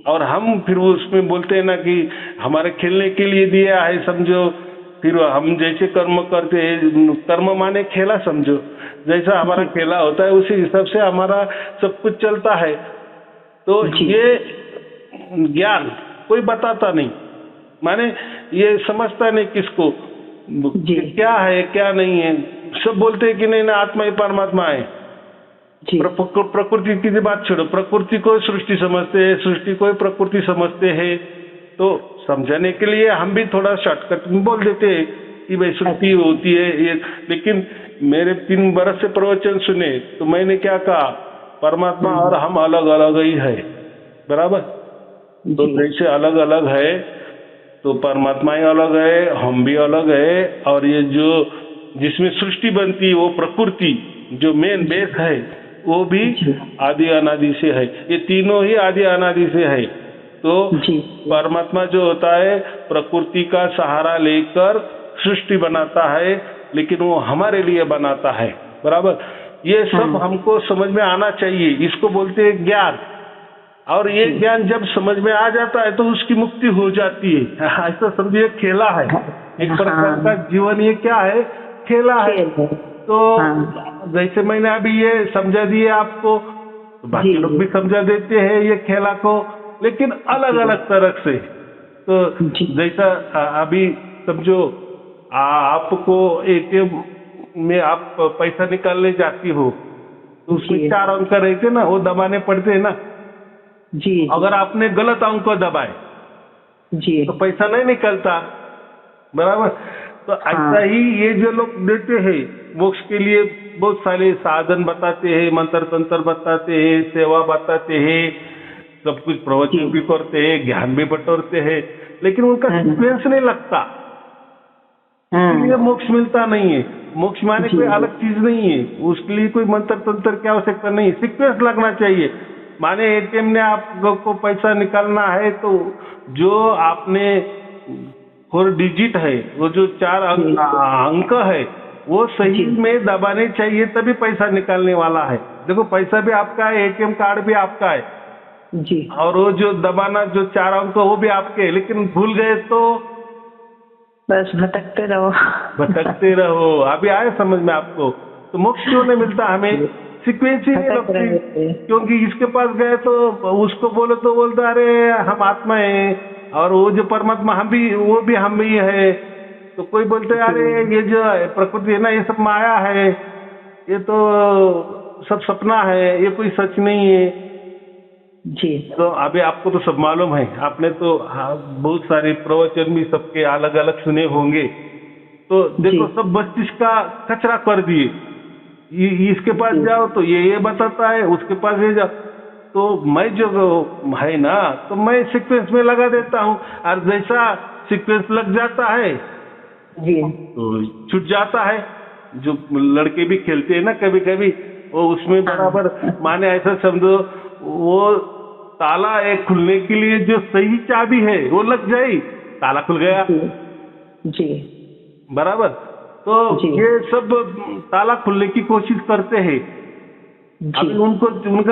B: और हम फिर उसमें बोलते हैं ना कि हमारे खेलने के लिए दिया है, समझो। फिर हम जैसे कर्म करते हैं, कर्म माने खेला समझो, जैसा हमारा खेला होता है उसी हिसाब से हमारा सब कुछ चलता है। तो ये ज्ञान कोई बताता नहीं, माने ये समझता नहीं किसको क्या है क्या नहीं है। सब बोलते हैं कि नहीं ना, आत्मा ही परमात्मा है। प्रकृति की बात छोड़ो, प्रकृति को सृष्टि समझते हैं, सृष्टि को प्रकृति समझते हैं। तो समझाने के लिए हम भी थोड़ा शॉर्टकट में बोल देते हैं कि भाई सृष्टि होती है ये। लेकिन मेरे 3 बरस से प्रवचन सुने तो मैंने क्या कहा, परमात्मा और हम अलग अलग ही है, बराबर। तो जैसे अलग अलग है तो परमात्मा ही अलग है, हम भी अलग है। और ये जो जिसमें सृष्टि बनती है वो प्रकृति जो मेन बेस है वो भी आदि अनादि से है। ये तीनों ही आदि अनादि से है। तो परमात्मा जो होता है प्रकृति का सहारा लेकर सृष्टि बनाता है, लेकिन वो हमारे लिए बनाता है, बराबर। ये सब हमको समझ में आना चाहिए, इसको बोलते हैं ज्ञान। और ये ज्ञान जब समझ में आ जाता है तो उसकी मुक्ति हो जाती है। ऐसा समझिए खेला है, एक प्रकार का जीवन। ये क्या है? खेला है। तो जैसे मैंने अभी ये समझा दिए आपको तो बाकी
A: जी,
B: लोग
A: जी।
B: भी समझा देते हैं ये खेला को, लेकिन अलग अलग तरह से। तो
A: जी।
B: जैसा अभी समझो आपको एटीएम में आप पैसा निकालने जाती हो, तो उसमें
A: जी।
B: 4 अंक रहते ना, वो दबाने पड़ते हैं ना।
A: जी।
B: अगर आपने गलत अंक को दबाए
A: जी।
B: तो पैसा नहीं निकलता, बराबर। तो
A: हाँ।
B: ऐसा ही ये जो लोग देते हैं मोक्ष के लिए बहुत सारे साधन बताते हैं, मंत्र तंत्र बताते हैं, सेवा बताते हैं, सब कुछ प्रवचन
A: जी।
B: भी करते हैं, ज्ञान भी बटोरते हैं, लेकिन उनका सीक्वेंस नहीं लगता, इसलिए मोक्ष मिलता नहीं है। मोक्ष माने
A: जी,
B: कोई
A: जी।
B: अलग चीज नहीं है, उसके लिए कोई मंत्र तंत्र की आवश्यकता नहीं है, सीक्वेंस लगना चाहिए। माने एटीएम ने आपको पैसा निकालना है, तो जो आपने 4 डिजिट है, वो जो 4
A: जी।
B: अंक है, वो सही
A: जी।
B: में दबाने चाहिए, तभी पैसा निकालने वाला है। देखो पैसा भी आपका है, एटीएम कार्ड भी आपका है,
A: जी।
B: और वो जो दबाना जो 4 अंक वो भी आपके है, लेकिन भूल गए तो
A: बस भटकते रहो।
B: भटकते रहो। अभी आए समझ में आपको? तो मोक्ष क्यों नहीं मिलता हमें? सीक्वेंस ही नहीं
A: भटक
B: लगती,
A: रहे थे।
B: क्योंकि इसके पास गए तो उसको बोलो तो बोलता अरे हम आत्मा है, और वो जो परमात्मा हम भी, वो भी हम ही है। तो कोई बोलते हैं अरे ये जो प्रकृति है ना, ये सब माया है, ये तो सब सपना है, ये कोई सच नहीं है।
A: जी।
B: तो अभी आपको तो सब मालूम है, आपने तो बहुत सारे प्रवचन भी सबके अलग अलग सुने होंगे। तो देखो
A: जी।
B: सब मस्तिष्क का कचरा कर दिए, इसके पास
A: जी।
B: जाओ तो ये बताता है, उसके पास ये जाओ। तो मैं जो है ना, तो मैं सीक्वेंस में लगा देता हूँ, और जैसा सीक्वेंस लग जाता है
A: जी।
B: तो छूट जाता है। जो लड़के भी खेलते हैं ना कभी कभी, वो उसमें बराबर माने ऐसा समझो, वो ताला एक खुलने के लिए जो सही चाबी है वो लग जाए, ताला खुल गया।
A: जी।
B: बराबर। तो
A: जी।
B: ये सब ताला खुलने की कोशिश करते हैं, अभी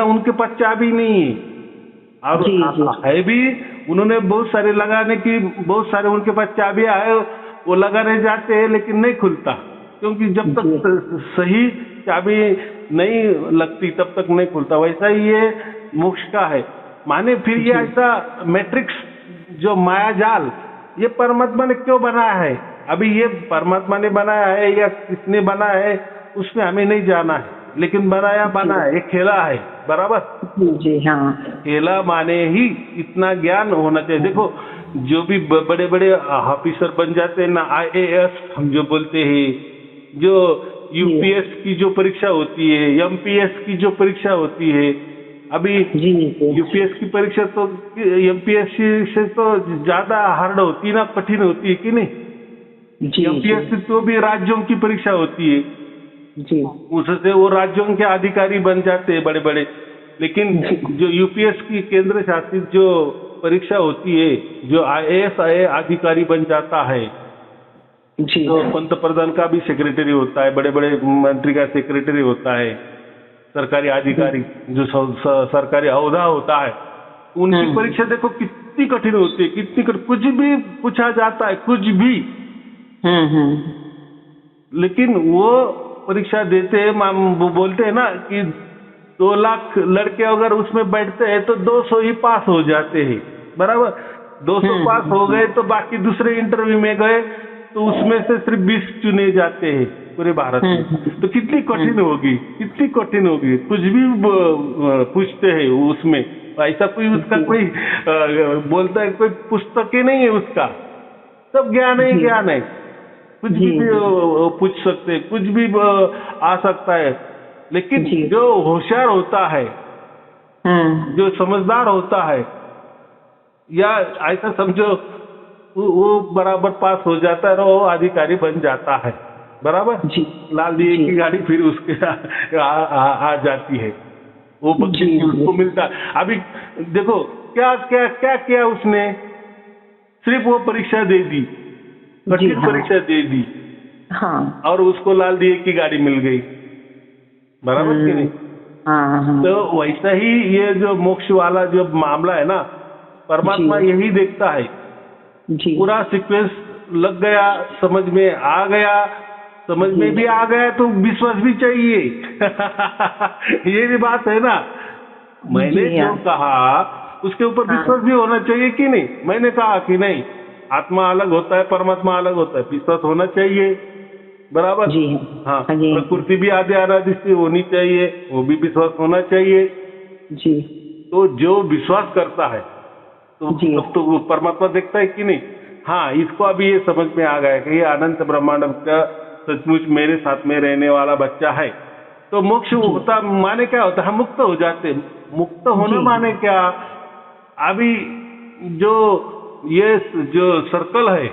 B: उनके पास चाबी नहीं है, और
A: जी, जी।
B: है भी, उन्होंने बहुत सारे लगाने की, बहुत सारे उनके पास चाबियां है, वो लगाने जाते हैं लेकिन नहीं खुलता, क्योंकि जब तक सही चाबी नहीं लगती तब तक नहीं खुलता। वैसा ही ये मोक्ष का है। माने फिर ये ऐसा मैट्रिक्स जो माया जाल, ये परमात्मा ने क्यों बनाया है? अभी ये परमात्मा ने बनाया है या किसने बनाया है उसमें हमें नहीं जाना है, लेकिन बनाया है, एक खेला है, बराबर।
A: जी। हाँ।
B: खेला माने ही इतना ज्ञान होना चाहिए। देखो जो भी बड़े बड़े ऑफिसर बन जाते हैं ना, IAS हम जो बोलते हैं, जो UPS की जो परीक्षा होती है, MPS की जो परीक्षा होती है, अभी UPS की परीक्षा तो MPSC से तो ज्यादा हार्ड होती है ना, कठिन होती है कि नहीं? MPSC तो भी राज्यों की परीक्षा होती है
A: जी।
B: उससे वो राज्यों के अधिकारी बन जाते हैं बड़े बड़े। लेकिन जो UPS की केंद्र शासित जो परीक्षा होती है, जो IAS अधिकारी बन जाता है,
A: जी।
B: तो पंत प्रधान का भी सेक्रेटरी होता है, बड़े बड़े मंत्री का सेक्रेटरी होता है, सरकारी अधिकारी जो सरकारी अहदा होता है, उनकी परीक्षा देखो कितनी कठिन होती है, कितनी कठिन, कुछ भी पूछा जाता है, कुछ भी। लेकिन वो परीक्षा देते हैं, वो बोलते हैं ना कि 2 लाख लड़के अगर उसमें बैठते हैं तो 200 ही पास हो जाते हैं, बराबर। 200 पास हो गए तो बाकी दूसरे इंटरव्यू में गए तो उसमें से सिर्फ 20 चुने जाते हैं पूरे भारत में। तो कितनी कठिन होगी, कितनी कठिन होगी, कुछ भी पूछते हैं उसमें। ऐसा कोई उसका कोई बोलता है, कोई पुस्तक ही नहीं है उसका, सब ज्ञान ही ज्ञान है, कुछ भी पूछ सकते हैं, कुछ भी आ सकता है। लेकिन जो होशियार होता है, जो समझदार होता है, या ऐसा समझो वो बराबर पास हो जाता है और वो अधिकारी बन जाता है, बराबर। लाल दिए की गाड़ी फिर उसके आ जाती है, वो बख्शिश उसको मिलता है। अभी देखो क्या क्या क्या किया उसने, सिर्फ वो परीक्षा दे दी, कठिन परीक्षा दे दी, और उसको लाल दिए की गाड़ी मिल गई, बराबर कि नहीं? तो वैसा ही ये जो मोक्ष वाला जो मामला है ना, परमात्मा यही देखता है, पूरा सीक्वेंस लग गया, समझ में आ गया, समझ में भी आ गया तो विश्वास भी चाहिए। ये भी बात है ना। मैंने
A: जी
B: जो
A: हाँ।
B: कहा उसके ऊपर
A: हाँ।
B: विश्वास भी होना चाहिए कि नहीं। मैंने कहा कि नहीं, आत्मा अलग होता है, परमात्मा अलग होता है, विश्वास होना चाहिए, बराबर।
A: जी हाँ।
B: हाँ,
A: हाँ जी।
B: प्रकृति भी आदि अनादि से होनी चाहिए, वो भी विश्वास होना चाहिए।
A: जी
B: तो जो विश्वास करता है तो
A: जी।
B: तब तो वो परमात्मा देखता है कि नहीं। हाँ, इसको अभी ये समझ में आ गया कि ये अनंत ब्रह्मांड का सचमुच मेरे साथ में रहने वाला बच्चा है। तो मोक्ष होता माने क्या होता है, हम मुक्त हो जाते। मुक्त होना
A: जी।
B: माने क्या, अभी जो ये जो सर्कल है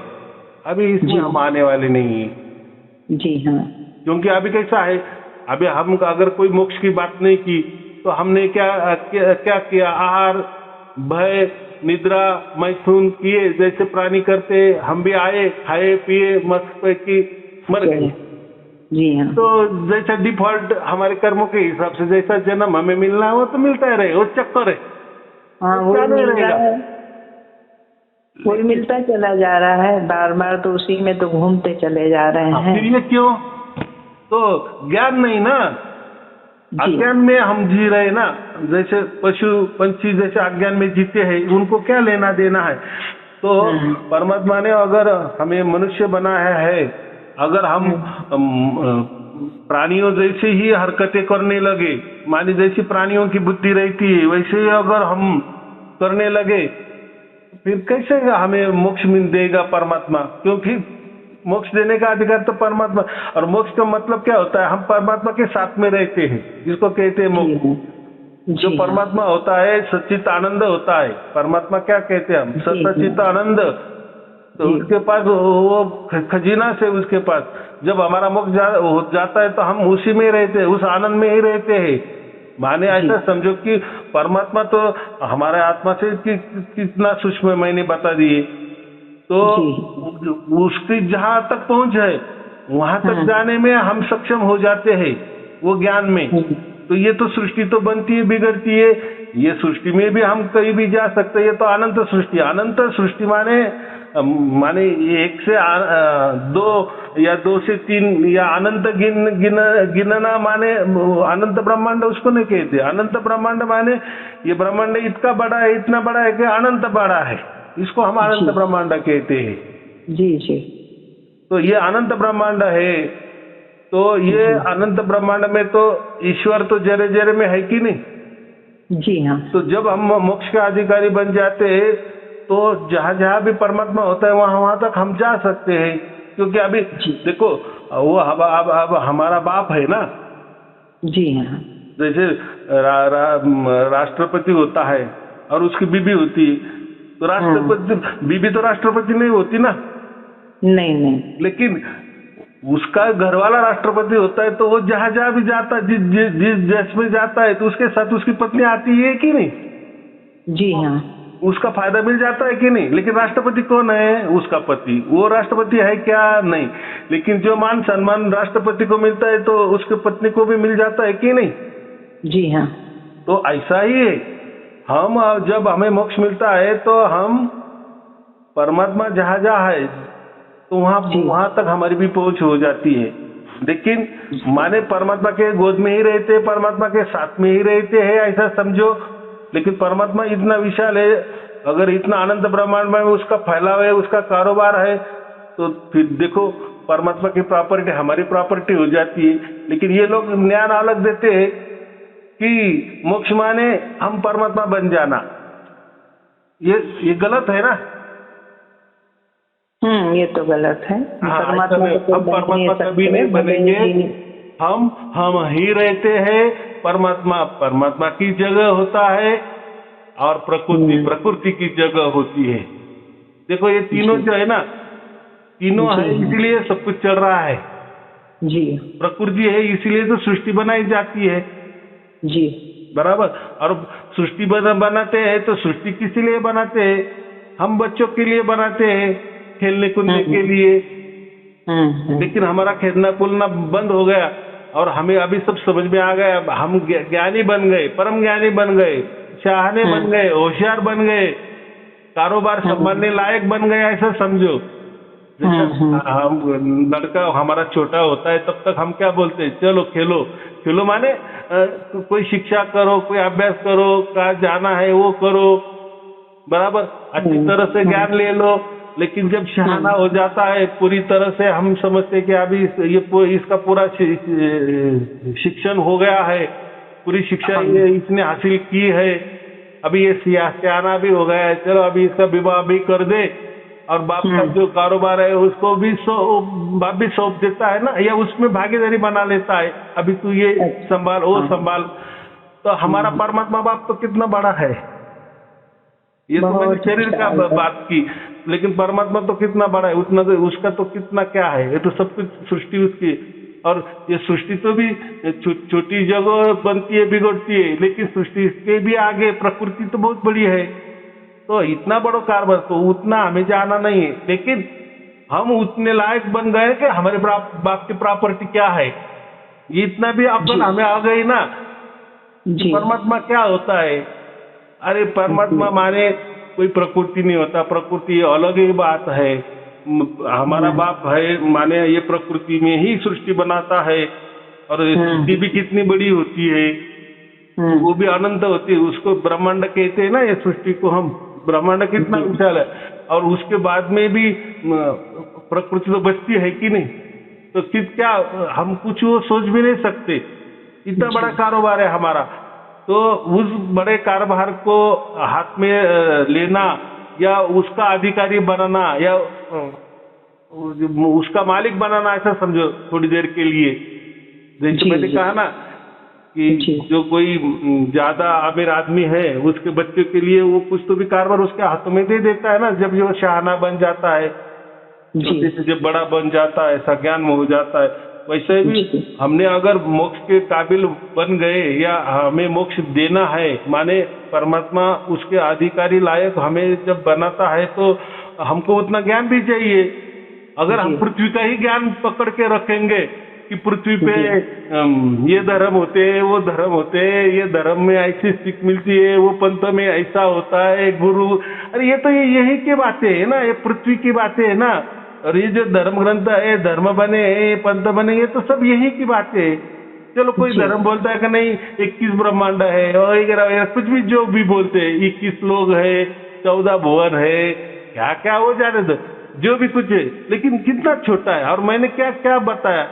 B: अभी इसमें
A: जी।
B: हम आने वाले नहीं है।
A: जी हाँ।
B: क्योंकि अभी कैसा है, अभी हम अगर कोई मोक्ष की बात नहीं की तो हमने क्या किया, आहार, भय, निद्रा, मैथुन किए जैसे प्राणी करते। हम भी आए, खाए पिए, मस्त पैकी मर गए।
A: जी हाँ।
B: तो जैसा डिफॉल्ट हमारे कर्मों के हिसाब से जैसा जन्म हमें मिलना है वो तो मिलता ही रहे, वो चक्कर है,
A: हाँ,
B: वो क्या
A: वही
B: नहीं
A: मिल रहा
B: रहेगा।
A: है, वही मिलता चला जा रहा है, बार बार तो उसी में तो घूमते चले जा रहे
B: हाँ,
A: हैं।
B: फिर ये क्यों, तो ज्ञान नहीं ना,
A: जी।
B: अज्ञान में हम जी रहे ना। जैसे पशु पंछी जैसे अज्ञान में जीते हैं, उनको क्या लेना देना है। तो परमात्मा ने अगर हमें मनुष्य बनाया है, अगर हम प्राणियों जैसे ही हरकतें करने लगे, मानी जैसी प्राणियों की बुद्धि रहती है वैसे ही अगर हम करने लगे, फिर कैसे हमें मोक्ष मिल देगा परमात्मा। क्योंकि मोक्ष देने का अधिकार तो परमात्मा, और मोक्ष का मतलब क्या होता है, हम परमात्मा के साथ में रहते हैं, जिसको कहते हैं मोक्ष। जो परमात्मा होता है सच्चित आनंद होता है। परमात्मा क्या कहते हैं हम, सच्चित आनंद। तो उसके पास वो खजीना से, उसके पास जब हमारा मोक्ष हो जाता है तो हम उसी में रहते हैं, उस आनंद में ही रहते हैं। माने ऐसा समझो कि परमात्मा तो हमारे आत्मा से कितना सूक्ष्म है, मैंने बता दिए। तो उसकी जहाँ तक पहुँच है वहां तक जाने में हम सक्षम हो जाते हैं वो ज्ञान में। तो ये तो सृष्टि तो बनती है बिगड़ती है, ये सृष्टि में भी हम कहीं भी जा सकते हैं। ये तो अनंत सृष्टि, अनंत सृष्टि माने एक से दो या दो से तीन या अनंत गिनना माने अनंत ब्रह्मांड उसको नहीं कहते। अनंत ब्रह्मांड माने ये ब्रह्मांड इतना बड़ा है, इतना बड़ा है कि अनंत बड़ा है, इसको हम अनंत ब्रह्मांड कहते हैं।
A: जी जी।
B: तो ये अनंत ब्रह्मांड है। तो ये अनंत ब्रह्मांड में तो ईश्वर तो जरे जरे में है कि नहीं।
A: जी हाँ।
B: तो जब हम मोक्ष के अधिकारी बन जाते हैं तो जहाँ जहाँ भी परमात्मा होता है वहाँ वहाँ तक हम जा सकते हैं। क्योंकि अभी देखो वो अब हमारा बाप है ना।
A: जी हाँ।
B: जैसे राष्ट्रपति होता है और उसकी बीबी होती है, तो राष्ट्रपति बीबी तो राष्ट्रपति नहीं होती ना।
A: नहीं नहीं।
B: लेकिन उसका घरवाला राष्ट्रपति होता है, तो वो जहाँ जहाँ भी जाता है, जिस देश में जाता है, तो उसके साथ उसकी पत्नी आती है कि नहीं।
A: जी हाँ।
B: उसका फायदा मिल जाता है कि नहीं। लेकिन राष्ट्रपति कौन है, उसका पति। वो राष्ट्रपति है क्या, नहीं। लेकिन जो मान सम्मान राष्ट्रपति को मिलता है तो उसके पत्नी को भी मिल जाता है कि नहीं।
A: जी हाँ।
B: तो ऐसा ही है, हम जब हमें मोक्ष मिलता है तो हम परमात्मा जहाँ जहाँ है तो वहाँ तक हमारी भी पहुँच हो जाती है। लेकिन माने परमात्मा के गोद में ही रहते, परमात्मा के साथ में ही रहते हैं, ऐसा समझो। लेकिन परमात्मा इतना विशाल है, अगर इतना अनंत ब्रह्मांड में उसका फैलाव है, उसका कारोबार है, तो फिर देखो परमात्मा की प्रॉपर्टी हमारी प्रॉपर्टी हो जाती है। लेकिन ये लोग ज्ञान अलग देते हैं कि मोक्ष माने हम परमात्मा बन जाना। ये गलत है ना।
A: ये तो गलत है।
B: परमात्मा हम परमात्मा कभी नहीं बनेंगे। हम ही रहते हैं। परमात्मा की जगह होता है और प्रकृति की जगह होती है। देखो ये तीनों जो है ना, तीनों है इसीलिए सब कुछ चल रहा है।
A: जी।
B: प्रकृति है इसीलिए तो सृष्टि बनाई जाती है।
A: जी
B: बराबर। और सृष्टि बनाते हैं तो सृष्टि किस लिए बनाते हैं, हम बच्चों के लिए बनाते हैं, खेलने कूदने के लिए। लेकिन हमारा खेलना कूदना बंद हो गया और हमें अभी सब समझ में आ गया। हम ज्ञानी बन गए, परम ज्ञानी बन गए, शाहने बन गए, होशियार बन गए, कारोबार संभालने लायक बन गए, ऐसा समझो। जैसे हम लड़का हमारा छोटा होता है तब तक हम क्या बोलते हैं, चलो खेलो। खेलो माने कोई शिक्षा करो, कोई अभ्यास करो, कहाँ जाना है वो करो, बराबर अच्छी तरह से ज्ञान ले लो। लेकिन जब शहाना हो जाता है पूरी तरह से, हम समझते कि अभी इसका पूरा शिक्षण हो गया है, पूरी शिक्षा ये इसने हासिल की है, अभी ये सियाना भी हो गया है, चलो अभी इसका विवाह भी कर दे और बाप का जो कारोबार है उसको भी बाप भी सौंप देता है ना, या उसमें भागीदारी बना लेता है, अभी तू ये संभाल वो संभाल। तो हमारा परमात्मा बाप तो कितना बड़ा है, ये तो मैंने शरीर का बात की, लेकिन परमात्मा तो कितना बड़ा है, उतना तो उसका तो कितना क्या है, ये तो सब कुछ सृष्टि उसकी। और ये सृष्टि तो भी छोटी जगह बनती है, बिगड़ती है, लेकिन सृष्टि के भी आगे प्रकृति तो बहुत बड़ी है। तो इतना बड़ा कारभार तो उतना हमें जाना नहीं है, लेकिन हम उतने लायक बन गए कि हमारे बाप की प्रॉपर्टी क्या है, ये इतना भी अकल हमें आ गई ना। परमात्मा क्या होता है, अरे परमात्मा माने कोई प्रकृति नहीं होता, प्रकृति अलग ही बात है। हमारा बाप है माने ये प्रकृति में ही सृष्टि बनाता है, और सृष्टि भी कितनी बड़ी होती है, वो भी अनंत होती है, उसको ब्रह्मांड कहते हैं ना। ये सृष्टि को हम ब्रह्मांड कितना विशाल है, और उसके बाद में भी प्रकृति तो बचती है कि नहीं, तो क्या हम कुछ वो सोच भी नहीं सकते, इतना बड़ा कारोबार है हमारा। तो उस बड़े कारोबार को हाथ में लेना या उसका अधिकारी बनाना या उसका मालिक बनाना, ऐसा समझो थोड़ी देर के लिए। जैसे मैंने कहा ना कि जो कोई ज्यादा अमीर आदमी है उसके बच्चे के लिए वो कुछ तो भी कारोबार उसके हाथों में दे देता है ना, जब वो शहाना बन जाता है, छोटे से जब बड़ा बन जाता है, संज्ञान में हो जाता है। वैसे भी हमने अगर मोक्ष के काबिल बन गए या हमें मोक्ष देना है, माने परमात्मा उसके अधिकारी लायक हमें जब बनाता है, तो हमको उतना ज्ञान भी चाहिए। अगर हम पृथ्वी का ही ज्ञान पकड़ के रखेंगे कि पृथ्वी पे ये धर्म होते हैं, वो धर्म होते हैं, ये धर्म में ऐसी सीख मिलती है, वो पंथ में ऐसा होता है, गुरु, अरे ये तो यही की बातें है ना, ये पृथ्वी की बातें है ना। और ये जो धर्म ग्रंथ है, धर्म बने, पंथ बने, ये तो सब यही की बातें है। चलो कोई धर्म बोलता है कि नहीं 21 ब्रह्मांड है और कुछ भी जो भी बोलते हैं, 21 लोग है, 14 भुवन है, क्या क्या हो जाने दो, जो भी कुछ है, लेकिन कितना छोटा है। और मैंने क्या क्या बताया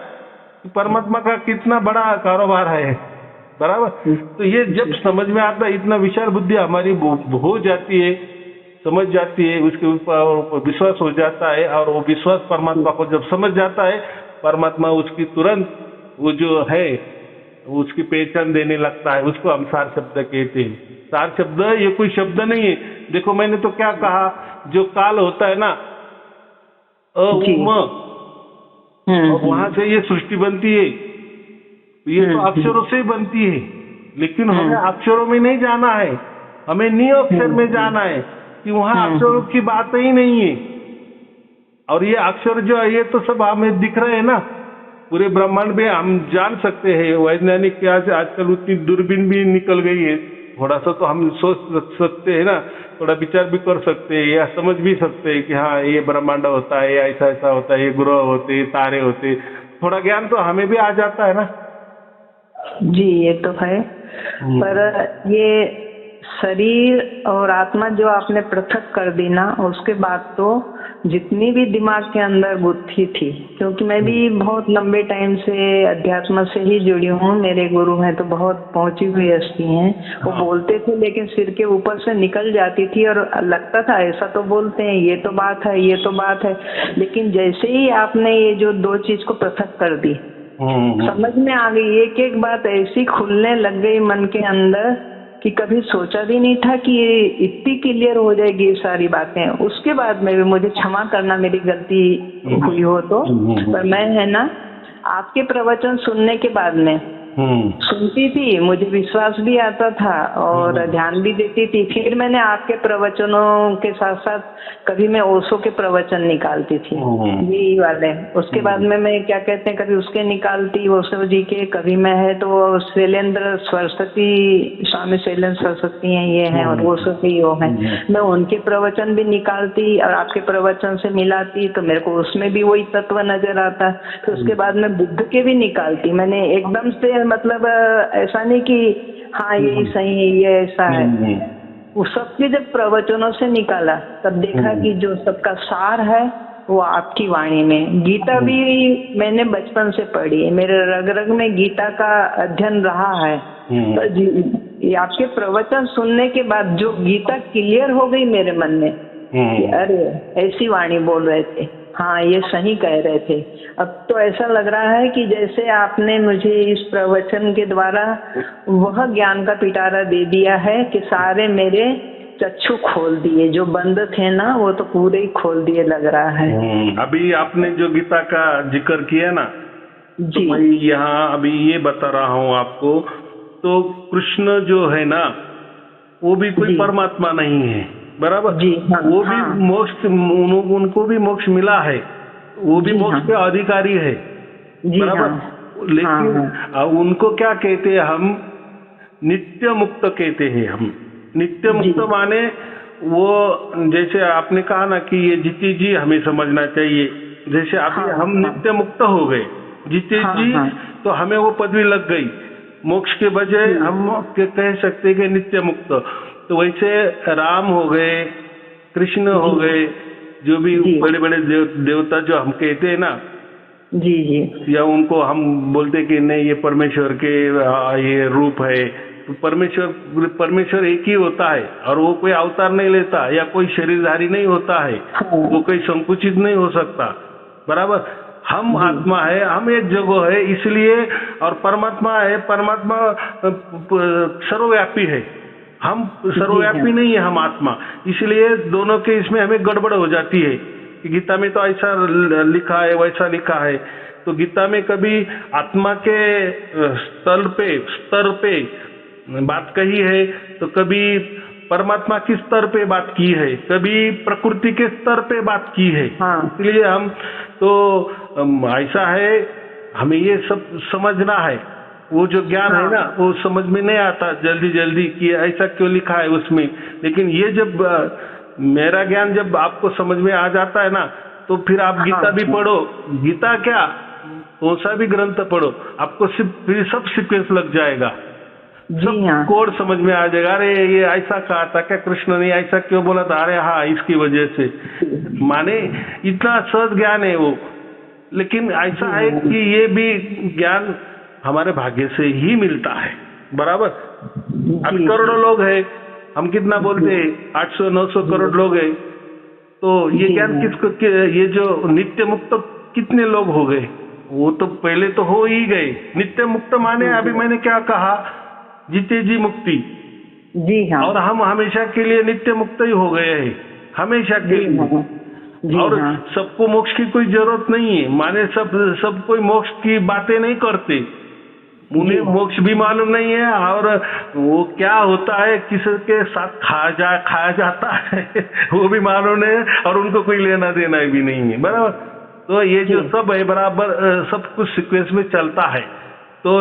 B: कि परमात्मा का कितना बड़ा कारोबार है, बराबर। तो ये जब समझ में आता है, इतना विशाल बुद्धि हमारी हो जाती है, समझ जाती है, उसके ऊपर विश्वास हो जाता है, और वो विश्वास परमात्मा को जब समझ जाता है, परमात्मा उसकी तुरंत वो जो है उसकी पहचान देने लगता है। उसको हम सार शब्द कहते हैं। सार शब्द ये कोई शब्द नहीं है। देखो मैंने तो क्या कहा, जो काल होता है ना, वहां से ये सृष्टि बनती है, ये तो अक्षरों से बनती है, लेकिन हमें अक्षरों में नहीं जाना है, हमें नी अक्षर में जाना है कि वहाँ अक्षरों की बात ही नहीं है। और ये अक्षर जो है, ये तो सब हमें दिख रहे हैं ना, पूरे ब्रह्मांड में हम जान सकते हैं। वैज्ञानिक के आजकल उतनी दूरबीन भी निकल गई है, थोड़ा सा तो हम सोच सकते हैं ना, थोड़ा विचार भी कर सकते हैं या समझ भी सकते हैं कि हाँ ये ब्रह्मांड होता है, ऐसा ऐसा होता है, ये ग्रह होते, तारे होते, थोड़ा ज्ञान तो हमें भी आ जाता है ना।
A: जी ये तो है, पर ये शरीर और आत्मा जो आपने पृथक कर दी ना, उसके बाद तो जितनी भी दिमाग के अंदर बुद्धि थी, क्योंकि मैं भी बहुत लंबे टाइम से अध्यात्म से ही जुड़ी हूँ, मेरे गुरु हैं तो बहुत पहुंची हुई हस्ती हैं, वो बोलते थे लेकिन सिर के ऊपर से निकल जाती थी और लगता था ऐसा तो बोलते हैं, ये तो बात है, ये तो बात है। लेकिन जैसे ही आपने ये जो दो चीज को पृथक कर दी, समझ में आ गई, एक एक बात ऐसी खुलने लग गई मन के अंदर कि कभी सोचा भी नहीं था कि ये इतनी क्लियर हो जाएगी ये सारी बातें। उसके बाद में भी मुझे क्षमा करना मेरी गलती हुई हो तो, पर मैं है ना आपके प्रवचन सुनने के बाद में सुनती थी, मुझे विश्वास भी आता था और ध्यान भी देती थी। फिर मैंने आपके प्रवचनों के साथ साथ कभी मैं ओशो के प्रवचन निकालती थी, यही वाले। उसके बाद में मैं क्या कहते हैं, कभी उसके निकालती ओशो जी के, कभी मैं है तो शैलेंद्र सरस्वती, स्वामी शैलेंद्र सरस्वती हैं ये हैं, और ओशो के वो हैं, मैं उनके प्रवचन भी निकालती और आपके प्रवचन से मिलाती, तो मेरे को उसमें भी वही तत्व नजर आता। तो उसके बाद में बुद्ध के भी निकालती। मैंने एकदम से मतलब ऐसा नहीं कि हाँ यही सही है, ये ऐसा है, वो सबके जब प्रवचनों से निकाला तब देखा कि जो सबका सार है वो आपकी वाणी में। गीता भी मैंने बचपन से पढ़ी है, मेरे रग रग में गीता का अध्ययन रहा है। तो ये आपके प्रवचन सुनने के बाद जो गीता क्लियर हो गई मेरे मन में कि अरे ऐसी वाणी बोल रहे थे, हाँ ये सही कह रहे थे। अब तो ऐसा लग रहा है कि जैसे आपने मुझे इस प्रवचन के द्वारा वह ज्ञान का पिटारा दे दिया है कि सारे मेरे चक्षु खोल दिए, जो बंद थे ना वो तो पूरे ही खोल दिए लग रहा है।
B: अभी आपने जो गीता का जिक्र किया ना, तो मैं यहाँ अभी ये बता रहा हूँ आपको, तो कृष्ण जो है ना वो भी कोई परमात्मा नहीं है, बराबर जी। वो भी मोक्ष, उनको भी मोक्ष मिला है, वो भी मोक्ष के अधिकारी है, बराबर। लेकिन उनको क्या कहते हैं हम, नित्य मुक्त कहते हैं हम। नित्य मुक्त माने वो, जैसे आपने कहा ना कि ये जीती जी हमें समझना चाहिए, जैसे अभी हम नित्य मुक्त हो गए जीते जी, तो हमें वो पदवी लग गई मोक्ष के बजाय, हम कह सकते हैं कि नित्य मुक्त। तो वैसे राम हो गए, कृष्ण हो गए, जो भी बड़े बड़े देवता जो हम कहते हैं ना जी, या उनको हम बोलते कि नहीं ये परमेश्वर के ये रूप है, तो परमेश्वर एक ही होता है और वो कोई अवतार नहीं लेता या कोई शरीरधारी नहीं होता है, वो कोई संकुचित नहीं हो सकता, बराबर। हम आत्मा है, हम एक जगह है इसलिए, और परमात्मा है, परमात्मा सर्वव्यापी है, हम सर्वव्यापी नहीं है हम आत्मा, इसलिए दोनों के इसमें हमें गड़बड़ हो जाती है। गीता में तो ऐसा लिखा है, वैसा लिखा है, तो गीता में कभी आत्मा के स्तर पे बात कही है, तो कभी परमात्मा किस स्तर पे बात की है, कभी प्रकृति के स्तर पे बात की है। इसलिए हम तो ऐसा है, हमें ये सब समझना है। वो जो ज्ञान है ना वो समझ में नहीं आता जल्दी कि ऐसा क्यों लिखा है उसमें, लेकिन ये जब मेरा ज्ञान जब आपको समझ में आ जाता है ना, तो फिर आप गीता भी पढ़ो, गीता क्या कौन सा भी ग्रंथ पढ़ो, आपको फिर सब सीक्वेंस लग जाएगा, सब कोड समझ में आ जाएगा। अरे ये ऐसा कहा था क्या कृष्ण ने, ऐसा क्यों बोला था, अरे हाँ इसकी वजह से, माने इतना सहज ज्ञान है वो। लेकिन ऐसा है कि ये भी ज्ञान हमारे भाग्य से ही मिलता है, बराबर। अब करोड़ों लोग हैं, हम कितना बोलते हैं 800-900 करोड़ लोग हैं, तो ये ज्ञान किसको, ये जो नित्य मुक्त कितने लोग हो गए, वो तो पहले तो हो ही गए। नित्य मुक्त माने अभी मैंने क्या कहा, जीते जी मुक्ति जी, हाँ। और हम हमेशा के लिए नित्य मुक्त ही हो गए हैं, हमेशा के लिए। और सबको मोक्ष की कोई जरूरत नहीं है, माने सब कोई मोक्ष की बातें नहीं करते, उन्हें मोक्ष भी मालूम नहीं है, और वो क्या होता है किसके साथ खाया जाता है वो भी मालूम नहीं है, और उनको कोई लेना देना भी नहीं है, बराबर। तो ये जो सब है बराबर, सब कुछ सीक्वेंस में चलता है, तो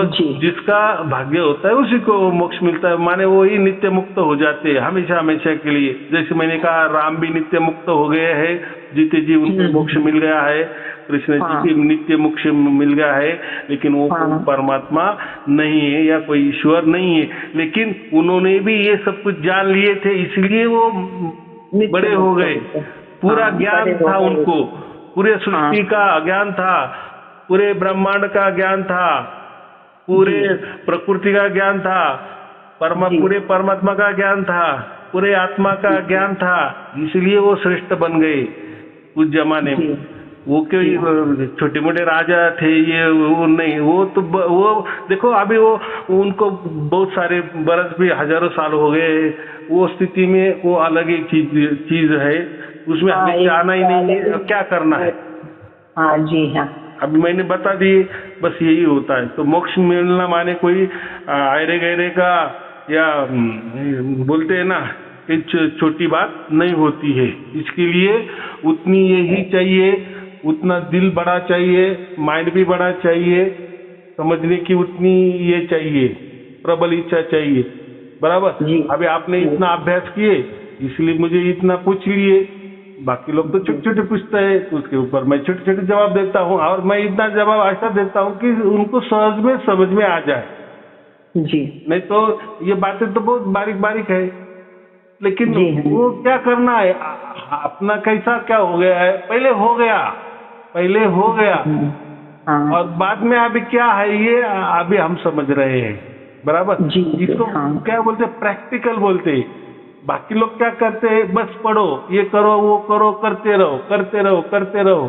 B: जिसका भाग्य होता है उसी को मोक्ष मिलता है, माने वो ही नित्य मुक्त हो जाते हैं हमेशा के लिए। जैसे मैंने कहा राम भी नित्य मुक्त हो गए हैं, जीते जी उनको मोक्ष मिल गया है, कृष्ण जी की नित्य मोक्ष मिल गया है, लेकिन वो परमात्मा नहीं है या कोई ईश्वर नहीं है, लेकिन उन्होंने भी ये सब कुछ जान लिए थे, इसलिए वो बड़े हो गए। पूरा ज्ञान था उनको, पूरे सृष्टि का ज्ञान था, पूरे ब्रह्मांड का ज्ञान था, पूरे प्रकृति का ज्ञान था, पूरे परमात्मा का ज्ञान था, पूरे आत्मा का ज्ञान था, इसलिए वो श्रेष्ठ बन गए उस जमाने में। वो कोई छोटे मोटे राजा थे ये वो नहीं, वो तो वो देखो अभी वो उनको बहुत सारे बरस भी हजारों साल हो गए, वो स्थिति में वो अलग ही चीज है, उसमें हमें जाना ही नहीं है, क्या करना है।
A: हाँ जी हाँ।
B: अभी मैंने बता दी बस यही होता है। तो मोक्ष मिलना माने कोई आयरे गहरे का या बोलते हैं ना कि छोटी बात नहीं होती है। इसके लिए उतनी यही चाहिए, उतना दिल बड़ा चाहिए, माइंड भी बड़ा चाहिए, समझने की उतनी ये चाहिए, प्रबल इच्छा चाहिए। बराबर। अभी आपने इतना अभ्यास किए इसलिए मुझे इतना पूछ लिए, बाकी लोग तो छोटे छोटे पूछते हैं तो उसके ऊपर मैं छोटे छोटे जवाब देता हूँ, और मैं इतना जवाब ऐसा देता हूँ कि उनको सहज में समझ में आ जाए
A: जी।
B: नहीं तो ये बातें तो बहुत बारीक बारीक है, लेकिन वो क्या करना है, अपना कैसा क्या हो गया है, पहले हो गया और बाद में अभी क्या है ये अभी हम समझ रहे हैं। बराबर। इसको क्या बोलते हैं, प्रैक्टिकल बोलते हैं। बाकी लोग क्या करते हैं, बस पढ़ो, ये करो, वो करो, करते रहो,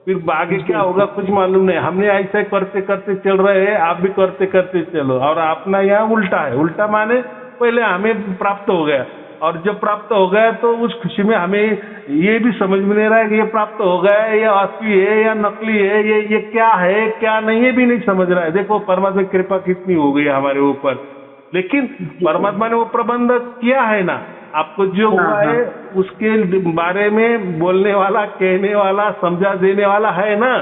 B: फिर आगे क्या होगा कुछ मालूम नहीं। हमने ऐसे करते करते चल रहे हैं, आप भी करते करते चलो। और अपना यहाँ उल्टा है, उल्टा माने पहले हमें प्राप्त हो गया, और जब प्राप्त हो गया तो उस खुशी में हमें ये भी समझ में नहीं रहा है कि ये प्राप्त हो गया है, ये असली है या नकली है, ये क्या है क्या नहीं, ये भी नहीं समझ रहा है। देखो परमात्मा की कृपा कितनी हो गई हमारे ऊपर, लेकिन परमात्मा ने वो प्रबंध किया है ना, आपको जो हुआ है उसके बारे में बोलने वाला, कहने वाला, समझा देने वाला है ना।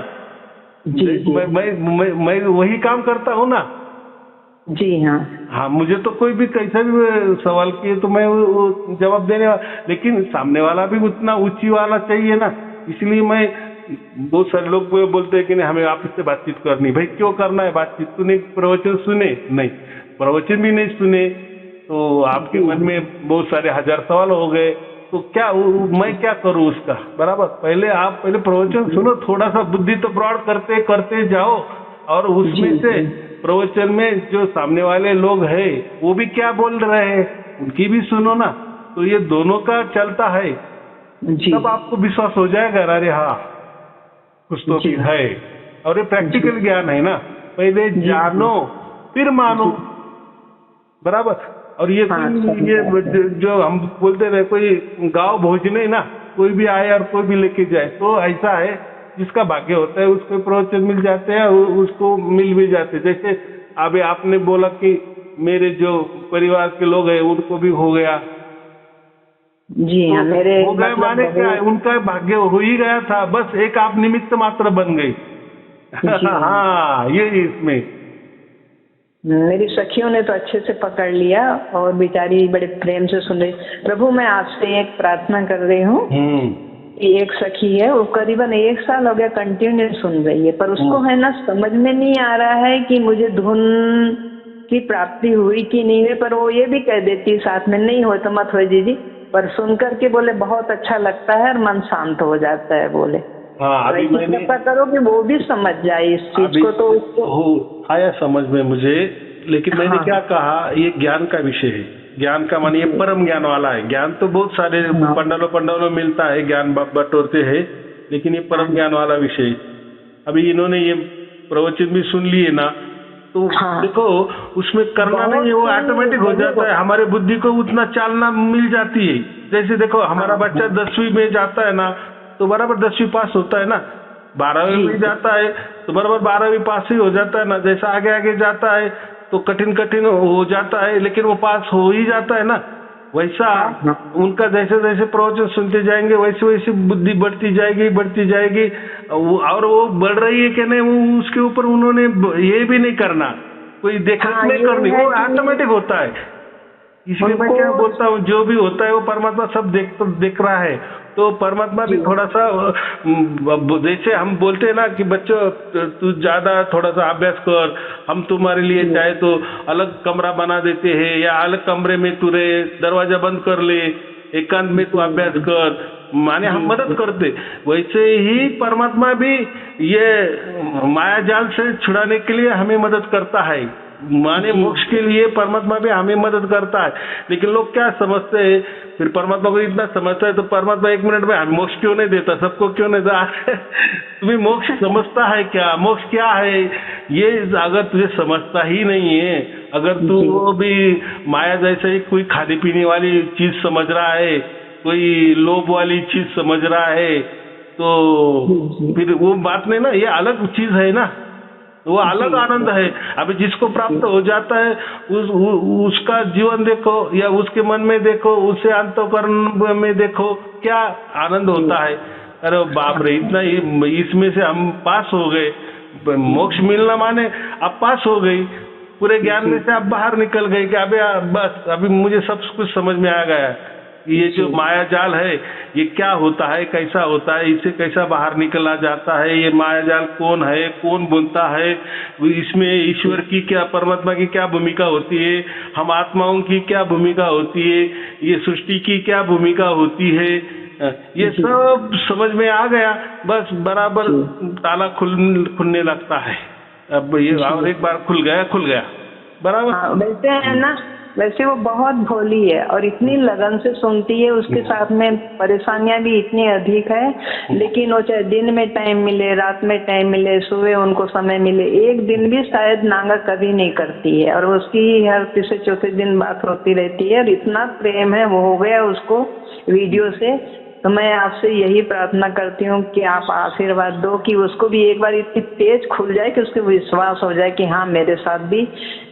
B: मैं वही काम करता हूँ ना।
A: जी हाँ,
B: मुझे तो कोई भी कैसा भी सवाल किए तो मैं वो जवाब देने वाला, लेकिन सामने वाला भी उतना ऊंची वाला चाहिए ना। इसलिए मैं, बहुत सारे लोग बोलते हैं कि नहीं हमें आपस से बातचीत करनी। भाई क्यों करना है बातचीत, तूने प्रवचन सुने? नहीं, प्रवचन भी नहीं सुने तो आपके मन में बहुत सारे हजार सवाल हो गए, तो क्या मैं क्या करूं उसका। बराबर। पहले प्रवचन सुनो, थोड़ा सा बुद्धि तो ब्रॉड करते करते जाओ, और उसमें से प्रवचन में जो सामने वाले लोग हैं वो भी क्या बोल रहे हैं उनकी भी सुनो ना। तो ये दोनों का चलता है, तब आपको विश्वास हो जाएगा, अरे हाँ कुछ तो भी है। और ये प्रैक्टिकल ज्ञान है ना, पहले जानो फिर मानो। बराबर। और ये जो हम बोलते रहे, कोई गाँव भोजने ना, कोई भी आए और कोई भी लेके जाए, तो ऐसा है जिसका भाग्य होता है उसको प्रवचन मिल जाते हैं, उसको मिल भी जाते हैं। जैसे अभी आपने बोला कि मेरे जो परिवार के लोग हैं उनको भी हो गया।
A: जी हाँ, मेरे
B: हो गए माने क्या है, उनका भाग्य हो ही गया था, बस एक आप निमित्त मात्र बन गई। हाँ, ये इसमें
A: मेरी सखियों ने तो अच्छे से पकड़ लिया और बेचारी बड़े प्रेम से सुन रही। प्रभु मैं आपसे एक प्रार्थना कर रही हूँ कि एक सखी है, वो करीबन 1 साल हो गया कंटिन्यू सुन रही है, पर उसको है ना समझ में नहीं आ रहा है कि मुझे धुन की प्राप्ति हुई कि नहीं हुई, पर वो ये भी कह देती है साथ में, नहीं हो तो मत हो दीदी, पर सुन करके बोले बहुत अच्छा लगता है और मन शांत हो जाता है बोले।
B: अभी मैंने
A: कृपा करो कि वो भी समझ जाए इस चीज को। तो उसको
B: आया समझ में मुझे, लेकिन मैंने क्या कहा, ये ज्ञान का विषय है। ज्ञान का माने ये परम ज्ञान वाला है। ज्ञान तो बहुत सारे पंडालों मिलता है, ज्ञान बटोरते हैं, लेकिन ये परम ज्ञान वाला विषय। अभी इन्होंने ये प्रवचन भी सुन लिए ना, तो देखो उसमें करना नहीं है, वो ऑटोमेटिक हो जाता है। हमारे बुद्धि को उतना चालना मिल जाती है। जैसे देखो हमारा बच्चा 10वीं में जाता है ना, तो बराबर 10वीं पास होता है ना, 12वीं में जाता है तो बराबर 12वीं पास ही हो जाता है ना। जैसा आगे आगे जाता है तो कठिन हो जाता है, लेकिन वो पास हो ही जाता है ना। वैसा उनका जैसे जैसे प्रवचन सुनते जाएंगे वैसे वैसे बुद्धि बढ़ती जाएगी, और वो बढ़ रही है कि नहीं वो उसके ऊपर उन्होंने ये भी नहीं करना, कोई देखरेख नहीं करनी, वो ऑटोमेटिक होता है। इसलिए मैं क्या बोलता हूँ, जो भी होता है वो परमात्मा सब देख रहा है। तो परमात्मा भी थोड़ा सा, जैसे हम बोलते हैं ना कि बच्चों तू ज्यादा थोड़ा सा अभ्यास कर, हम तुम्हारे लिए चाहे तो अलग कमरा बना देते हैं, या अलग कमरे में तू रहे, दरवाजा बंद कर ले, एकांत में तू अभ्यास कर, माने हम मदद करते। वैसे ही परमात्मा भी ये माया जाल से छुड़ाने के लिए हमें मदद करता है, माने मोक्ष के लिए परमात्मा भी हमें मदद करता है। लेकिन लोग क्या समझते हैं, फिर परमात्मा को इतना समझता है तो परमात्मा 1 मिनट में मोक्ष क्यों नहीं देता, सबको क्यों नहीं देता। तुम्हें मोक्ष समझता है क्या, मोक्ष क्या है ये अगर तुझे समझता ही नहीं है, अगर तू वो भी माया जैसे ही कोई खाने पीने वाली चीज समझ रहा है, कोई लोभ वाली चीज समझ रहा है, तो फिर वो बात नहीं ना, ये अलग चीज है ना। वो अलग आनंद है। अभी जिसको प्राप्त हो जाता है उसका जीवन देखो या उसके मन में देखो, उससे अंतःकरण में देखो क्या आनंद होता है। अरे बाप रे, इतना इसमें से हम पास हो गए। मोक्ष मिलना माने अब पास हो गई, पूरे ज्ञान में से अब बाहर निकल गए कि अभी बस अभी मुझे सब कुछ समझ में आ गया। ये जो माया जाल है ये क्या होता है, कैसा होता है, इससे कैसा बाहर निकला जाता है, ये माया जाल कौन है, कौन बुनता है, इसमें ईश्वर की क्या, परमात्मा की क्या भूमिका होती है, हम आत्माओं की क्या भूमिका होती है, ये सृष्टि की क्या भूमिका होती है, ये सब समझ में आ गया। बस बराबर ताला खुलने लगता है। अब ये और एक बार खुल गया बराबर।
A: हाँ, वैसे है ना, वैसे वो बहुत भोली है और इतनी लगन से सुनती है। उसके साथ में परेशानियां भी इतनी अधिक है, लेकिन वो चाहे दिन में टाइम मिले, रात में टाइम मिले, सुबह उनको समय मिले, एक दिन भी शायद नांगा कभी नहीं करती है। और उसकी हर तीसरे चौथे दिन बात होती रहती है और इतना प्रेम है वो हो गया उसको वीडियो से। तो मैं आपसे यही प्रार्थना करती हूँ कि आप आशीर्वाद दो कि उसको भी एक बार इतनी तेज खुल जाए कि उसको विश्वास हो जाए कि हाँ मेरे साथ भी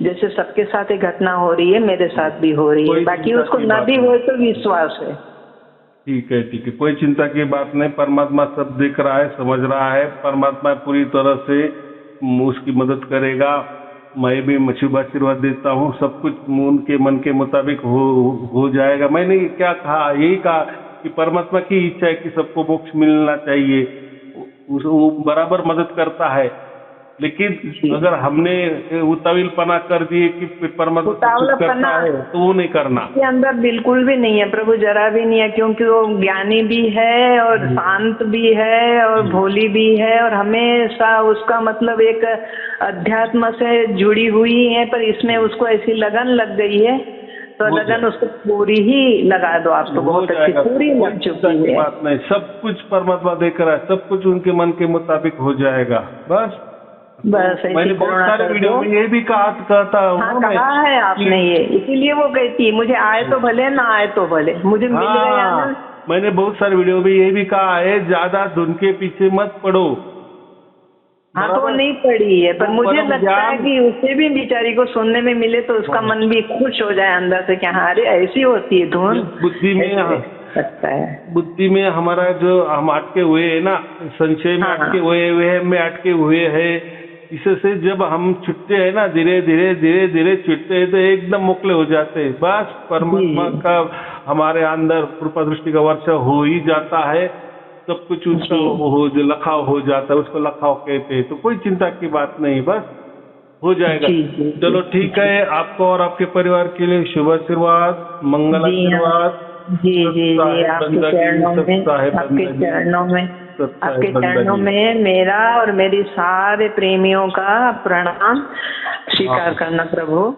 A: जैसे सबके साथ एक घटना हो रही है मेरे साथ भी हो रही है। बाकी उसको न भी हो तो विश्वास है।
B: ठीक है, कोई चिंता की बात नहीं। परमात्मा सब देख रहा है, समझ रहा है। परमात्मा पूरी तरह से उसकी मदद करेगा। मैं भी शुभ आशीर्वाद देता हूँ। सब कुछ उनके मन के मुताबिक हो जाएगा। मैंने क्या कहा, यही कहा कि परमात्मा की इच्छा है कि सबको मोक्ष मिलना चाहिए। वो बराबर मदद करता है, लेकिन अगर हमने उतावलपना कर दिए कि परमात्मा करता है तो वो नहीं करना।
A: उसके अंदर बिल्कुल भी नहीं है प्रभु, जरा भी नहीं है, क्योंकि वो ज्ञानी भी है और शांत भी है और भोली भी है और हमेशा उसका मतलब एक अध्यात्म से जुड़ी हुई है। पर इसमें उसको ऐसी लगन लग गई है तो लगन उसको पूरी ही लगा दो। आप तो बहुत अच्छी पूरी लग चुकी है।
B: बात नहीं, सब कुछ परमात्मा देख रहा है, सब कुछ उनके मन के मुताबिक हो जाएगा। बस मैंने बहुत सारे वीडियो में ये भी कहता हूँ।
A: हाँ, कहा है आपने ये, इसीलिए वो कहती है मुझे आए तो भले ना आए तो भले, मुझे मिल गया ना।
B: मैंने बहुत सारे वीडियो में ये भी कहा है, ज्यादा धुन के पीछे मत पड़ो।
A: हाँ, तो नहीं पड़ी है, पर मुझे लगता है कि उसे भी बेचारी को सुनने में मिले तो उसका मन भी खुश हो जाए अंदर से कि हाँ अरे ऐसी होती है धुन।
B: बुद्धि में
A: लगता है,
B: बुद्धि में हमारा जो हम अटके हुए है ना, संशय में अटके हुए हैं, में अटके हुए हैं। इससे जब हम छूटते हैं ना, धीरे धीरे छूटते हैं तो एकदम मोकले हो जाते हैं। बस परमात्मा का हमारे अंदर कृपा दृष्टि का वर्षा हो ही जाता है। सब कुछ उसका जो लखाव हो जाता है, उसको लखाव कहते हैं। तो कोई चिंता की बात नहीं, बस हो जाएगा। चलो ठीक है, आपको और आपके परिवार के लिए शुभ आशीर्वाद, मंगल आशीर्वाद।
A: जी आपके चरणों में मेरा और मेरी सारे प्रेमियों का प्रणाम स्वीकार करना प्रभु।